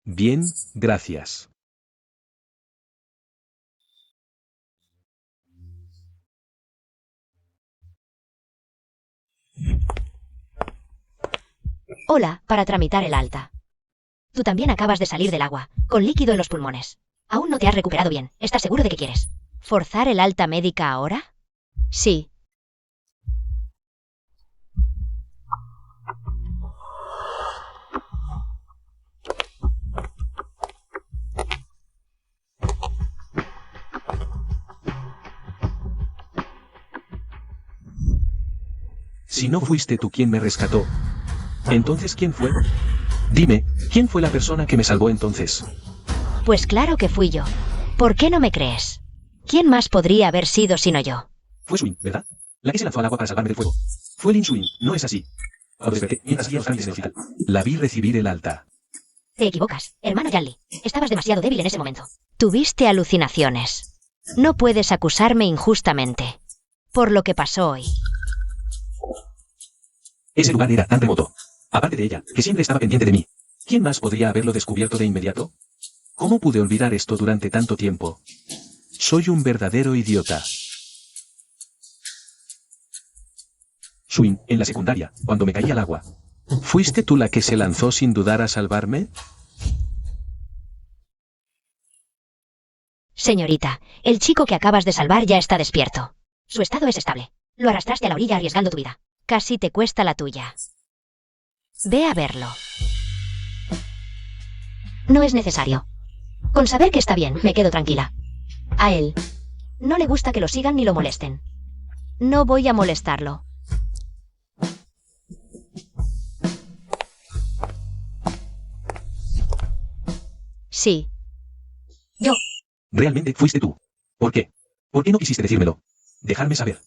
S2: Bien, gracias.
S1: Hola, para tramitar el alta. Tú también acabas de salir del agua, con líquido en los pulmones. Aún no te has recuperado bien. ¿Estás seguro de que quieres forzar el alta médica ahora? Sí.
S2: Si no fuiste tú quien me rescató, ¿entonces quién fue? Dime, ¿quién fue la persona que me salvó entonces?
S1: Pues claro que fui yo. ¿Por qué no me crees? ¿Quién más podría haber sido sino yo?
S2: Fue Suin, ¿verdad? La que se lanzó al agua para salvarme del fuego. Fue Lin Suin, ¿no es así? Cuando desperté, mientras hacía los trámites en el hospital, la vi recibir el alta.
S1: Te equivocas, hermano Yanli. Estabas demasiado débil en ese momento. Tuviste alucinaciones. No puedes acusarme injustamente por lo que pasó hoy.
S2: Ese lugar era tan remoto. Aparte de ella, que siempre estaba pendiente de mí. ¿Quién más podría haberlo descubierto de inmediato? ¿Cómo pude olvidar esto durante tanto tiempo? Soy un verdadero idiota. Suin, en la secundaria, cuando me caí al agua. ¿Fuiste tú la que se lanzó sin dudar a salvarme?
S1: Señorita, el chico que acabas de salvar ya está despierto. Su estado es estable. Lo arrastraste a la orilla arriesgando tu vida. Casi te cuesta la tuya. Ve a verlo. No es necesario. Con saber que está bien, me quedo tranquila. A él no le gusta que lo sigan ni lo molesten. No voy a molestarlo. Sí. Yo.
S2: Realmente fuiste tú. ¿Por qué? ¿Por qué no quisiste decírmelo? Dejarme saber.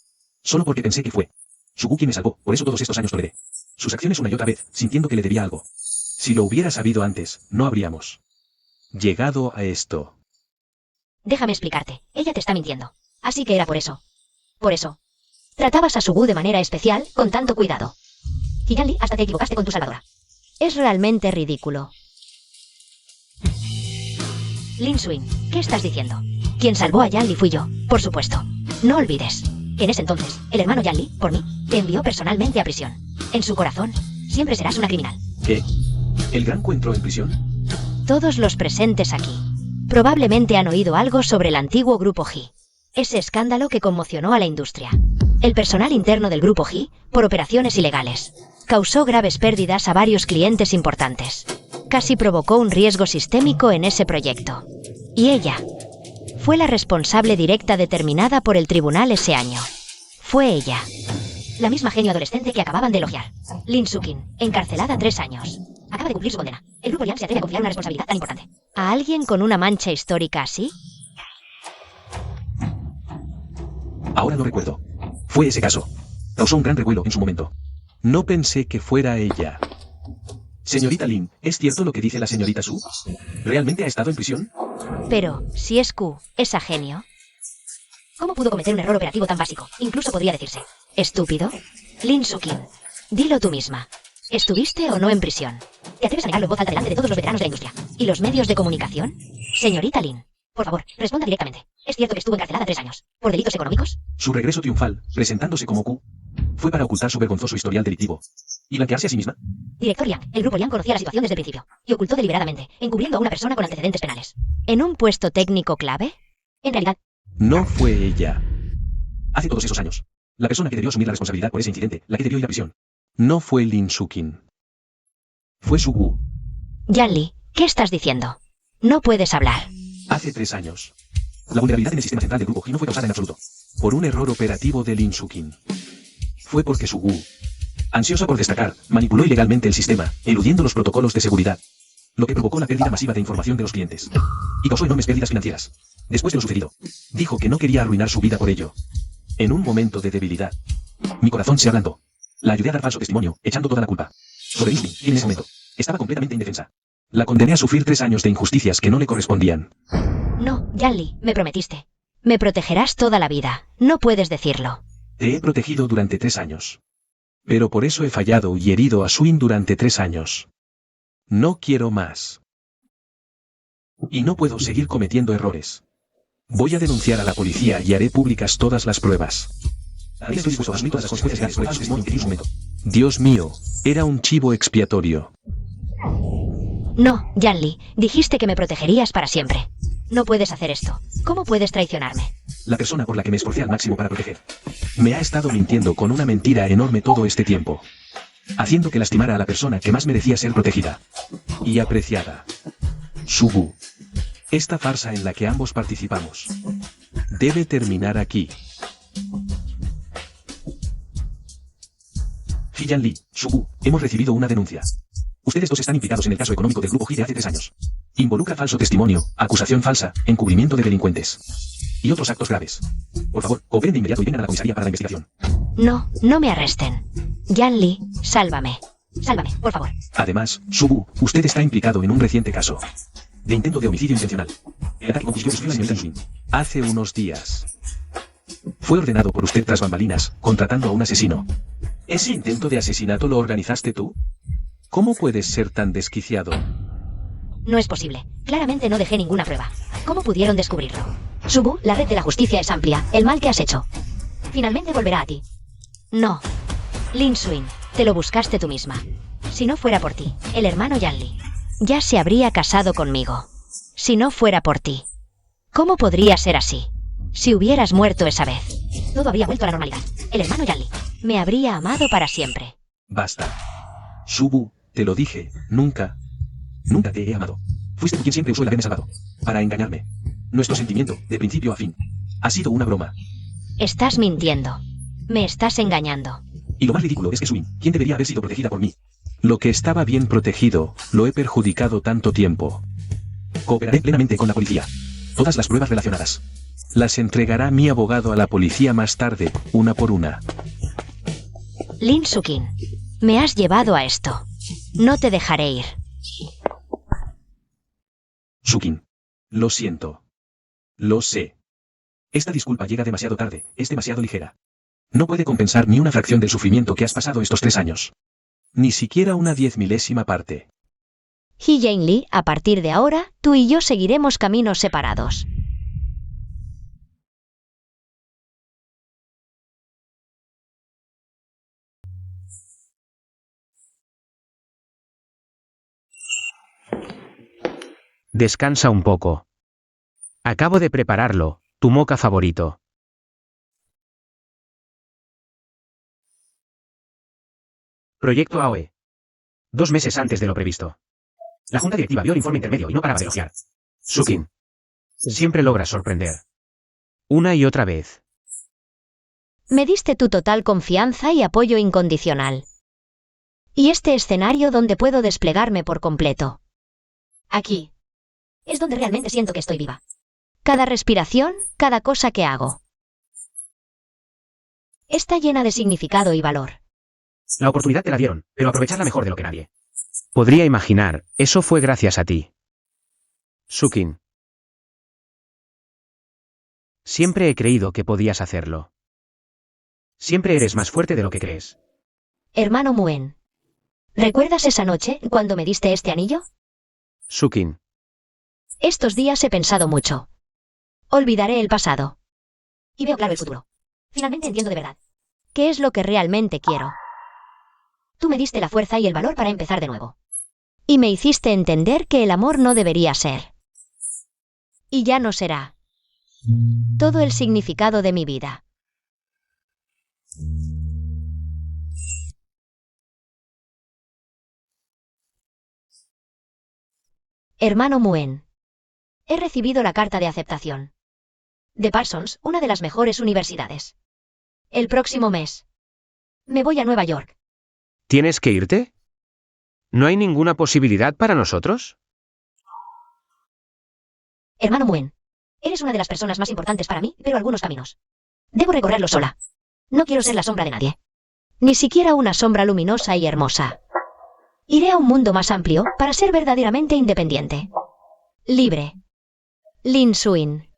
S2: Solo porque pensé que fue Sugu quien me salvó, por eso todos estos años toleré sus acciones una y otra vez, sintiendo que le debía algo. Si lo hubiera sabido antes, no habríamos llegado a esto.
S1: Déjame explicarte. Ella te está mintiendo. Así que era por eso. Por eso. Tratabas a Sugu de manera especial, con tanto cuidado. Y Yanli, hasta te equivocaste con tu salvadora. Es realmente ridículo. Lin Suin, ¿qué estás diciendo? Quien salvó a Yanli fui yo, por supuesto. No olvides. En ese entonces, el hermano Yanli, por mí, te envió personalmente a prisión. En su corazón, siempre serás una criminal.
S2: ¿Qué? ¿El gran entró en prisión?
S1: Todos los presentes aquí probablemente han oído algo sobre el antiguo Grupo He. Ese escándalo que conmocionó a la industria. El personal interno del Grupo He, por operaciones ilegales, causó graves pérdidas a varios clientes importantes. Casi provocó un riesgo sistémico en ese proyecto. Y ella Fue la responsable directa determinada por el tribunal ese año. Fue ella. La misma genio adolescente que acababan de elogiar. Lin Sukin, encarcelada 3 años. Acaba de cumplir su condena. El grupo Yang se atreve a confiar una responsabilidad tan importante. ¿A alguien con una mancha histórica así?
S2: Ahora lo recuerdo. Fue ese caso. Causó un gran revuelo en su momento. No pensé que fuera ella. Señorita Lin, ¿es cierto lo que dice la señorita Su? ¿Realmente ha estado en prisión?
S1: Pero, si es Q, esa genio... ¿Cómo pudo cometer un error operativo tan básico? Incluso podría decirse. ¿Estúpido? Lin Sukin, dilo tú misma. ¿Estuviste o no en prisión? ¿Te atreves a negarlo en voz alta delante de todos los veteranos de la industria? ¿Y los medios de comunicación? Señorita Lin, por favor, responda directamente. ¿Es cierto que estuvo encarcelada 3 años? ¿Por delitos económicos?
S2: Su regreso triunfal, presentándose como Q, fue para ocultar su vergonzoso historial delictivo. ¿Y blanquearse a sí misma?
S1: Director Yang, el grupo Yang conocía la situación desde el principio y ocultó deliberadamente, encubriendo a una persona con antecedentes penales. ¿En un puesto técnico clave? En realidad,
S2: No fue ella. Hace todos esos años. La persona que debió asumir la responsabilidad por ese incidente, la que debió ir a prisión. No fue Lin Sukin. Fue Su Wu.
S1: Yan Li, ¿qué estás diciendo? No puedes hablar.
S2: Hace 3 años. La vulnerabilidad en el sistema central del grupo G no fue causada en absoluto por un error operativo de Lin Sukin. Fue porque Su Wu, ansiosa por destacar, manipuló ilegalmente el sistema, eludiendo los protocolos de seguridad, lo que provocó la pérdida masiva de información de los clientes y causó enormes pérdidas financieras. Después de lo sucedido, dijo que no quería arruinar su vida por ello. En un momento de debilidad, mi corazón se ablandó. La ayudé a dar falso testimonio, echando toda la culpa sobre Lin Sukin, y en ese momento estaba completamente indefensa. La condené a sufrir 3 años de injusticias que no le correspondían.
S1: No, Yan Li, me prometiste. Me protegerás toda la vida. No puedes decirlo.
S2: Te he protegido durante 3 años. Pero por eso he fallado y herido a Swin durante 3 años. No quiero más. Y no puedo seguir cometiendo errores. Voy a denunciar a la policía y haré públicas todas las pruebas. Estoy dispuesto a asumir todas las consecuencias legales por el falso testimonio que di en su momento. Dios mío, era un chivo expiatorio.
S1: No, Yan Li, dijiste que me protegerías para siempre. No puedes hacer esto. ¿Cómo puedes traicionarme?
S2: La persona por la que me esforcé al máximo para proteger me ha estado mintiendo con una mentira enorme todo este tiempo, haciendo que lastimara a la persona que más merecía ser protegida y apreciada. Su Wu. Esta farsa en la que ambos participamos debe terminar aquí. Yan Li, Su Wu, hemos recibido una denuncia. Ustedes dos están implicados en el caso económico del grupo G de hace 3 años. Involucra falso testimonio, acusación falsa, encubrimiento de delincuentes y otros actos graves. Por favor, cooperen de inmediato y vengan a la comisaría para la investigación.
S1: No, no me arresten. Yan Li, sálvame. Sálvame, por favor.
S2: Además, Su Wu, usted está implicado en un reciente caso de intento de homicidio intencional. El ataque consiguió sufrir la señorita Swin hace unos días. Fue ordenado por usted tras bambalinas, contratando a un asesino. ¿Ese intento de asesinato lo organizaste tú? ¿Cómo puedes ser tan desquiciado?
S1: No es posible. Claramente no dejé ninguna prueba. ¿Cómo pudieron descubrirlo? Subu, la red de la justicia es amplia. El mal que has hecho finalmente volverá a ti. No. Lin Suin, te lo buscaste tú misma. Si no fuera por ti, el hermano Yan Li ya se habría casado conmigo. Si no fuera por ti. ¿Cómo podría ser así? Si hubieras muerto esa vez, todo habría vuelto a la normalidad. El hermano Yan Li me habría amado para siempre.
S2: Basta. Su Wu, te lo dije, nunca te he amado. Fuiste tú quien siempre usó el haberme salvado para engañarme. Nuestro sentimiento, de principio a fin, ha sido una broma.
S1: Estás mintiendo. Me estás engañando.
S2: Y lo más ridículo es que Swin, quien debería haber sido protegida por mí. Lo que estaba bien protegido, lo he perjudicado tanto tiempo. Cooperaré plenamente con la policía. Todas las pruebas relacionadas las entregará mi abogado a la policía más tarde, una por una.
S1: Lin Sukin, me has llevado a esto. No te dejaré ir.
S2: Sukin. Lo siento. Lo sé. Esta disculpa llega demasiado tarde, es demasiado ligera. No puede compensar ni una fracción del sufrimiento que has pasado estos 3 años. Ni siquiera una 10.000ª parte.
S1: He Yan Li, a partir de ahora, tú y yo seguiremos caminos separados.
S4: Descansa un poco. Acabo de prepararlo, tu moca favorito. Proyecto AOE. 2 meses antes de lo previsto. La junta directiva vio el informe intermedio y no paraba de elogiar. Sukin. Siempre logras sorprender. Una y otra vez.
S1: Me diste tu total confianza y apoyo incondicional. Y este escenario donde puedo desplegarme por completo. Aquí. Es donde realmente siento que estoy viva. Cada respiración, cada cosa que hago. Está llena de significado y valor.
S3: La oportunidad te la dieron, pero aprovecharla mejor de lo que nadie.
S4: Podría imaginar, eso fue gracias a ti. Sukin. Siempre he creído que podías hacerlo.
S3: Siempre eres más fuerte de lo que crees.
S1: Hermano Muen. ¿Recuerdas esa noche cuando me diste este anillo?
S4: Sukin.
S1: Estos días he pensado mucho. Olvidaré el pasado. Y veo claro el futuro. Finalmente entiendo de verdad. ¿Qué es lo que realmente quiero? Tú me diste la fuerza y el valor para empezar de nuevo. Y me hiciste entender que el amor no debería ser. Y ya no será. Todo el significado de mi vida. Hermano Muen. He recibido la carta de aceptación. De Parsons, una de las mejores universidades. El próximo mes. Me voy a Nueva York.
S4: ¿Tienes que irte? ¿No hay ninguna posibilidad para nosotros?
S1: Hermano Muen. Eres una de las personas más importantes para mí, pero algunos caminos. Debo recorrerlos sola. No quiero ser la sombra de nadie. Ni siquiera una sombra luminosa y hermosa. Iré a un mundo más amplio para ser verdaderamente independiente. Libre. Lin Suin.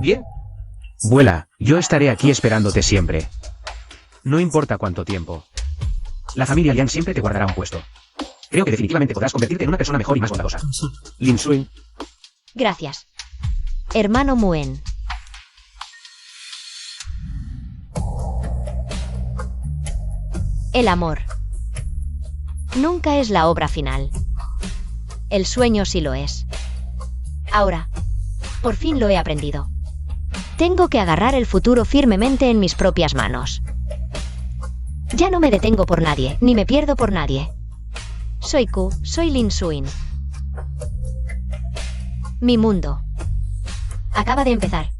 S3: Bien.
S4: Vuela, yo estaré aquí esperándote siempre. No importa cuánto tiempo.
S3: La familia Liang siempre te guardará un puesto. Creo que definitivamente podrás convertirte en una persona mejor y más bondadosa.
S4: Lin Suin.
S1: Gracias. Hermano Muen. El amor. Nunca es la obra final. El sueño sí lo es. Ahora, por fin lo he aprendido. Tengo que agarrar el futuro firmemente en mis propias manos. Ya no me detengo por nadie, ni me pierdo por nadie. Soy Q, soy Lin Suin. Mi mundo acaba de empezar.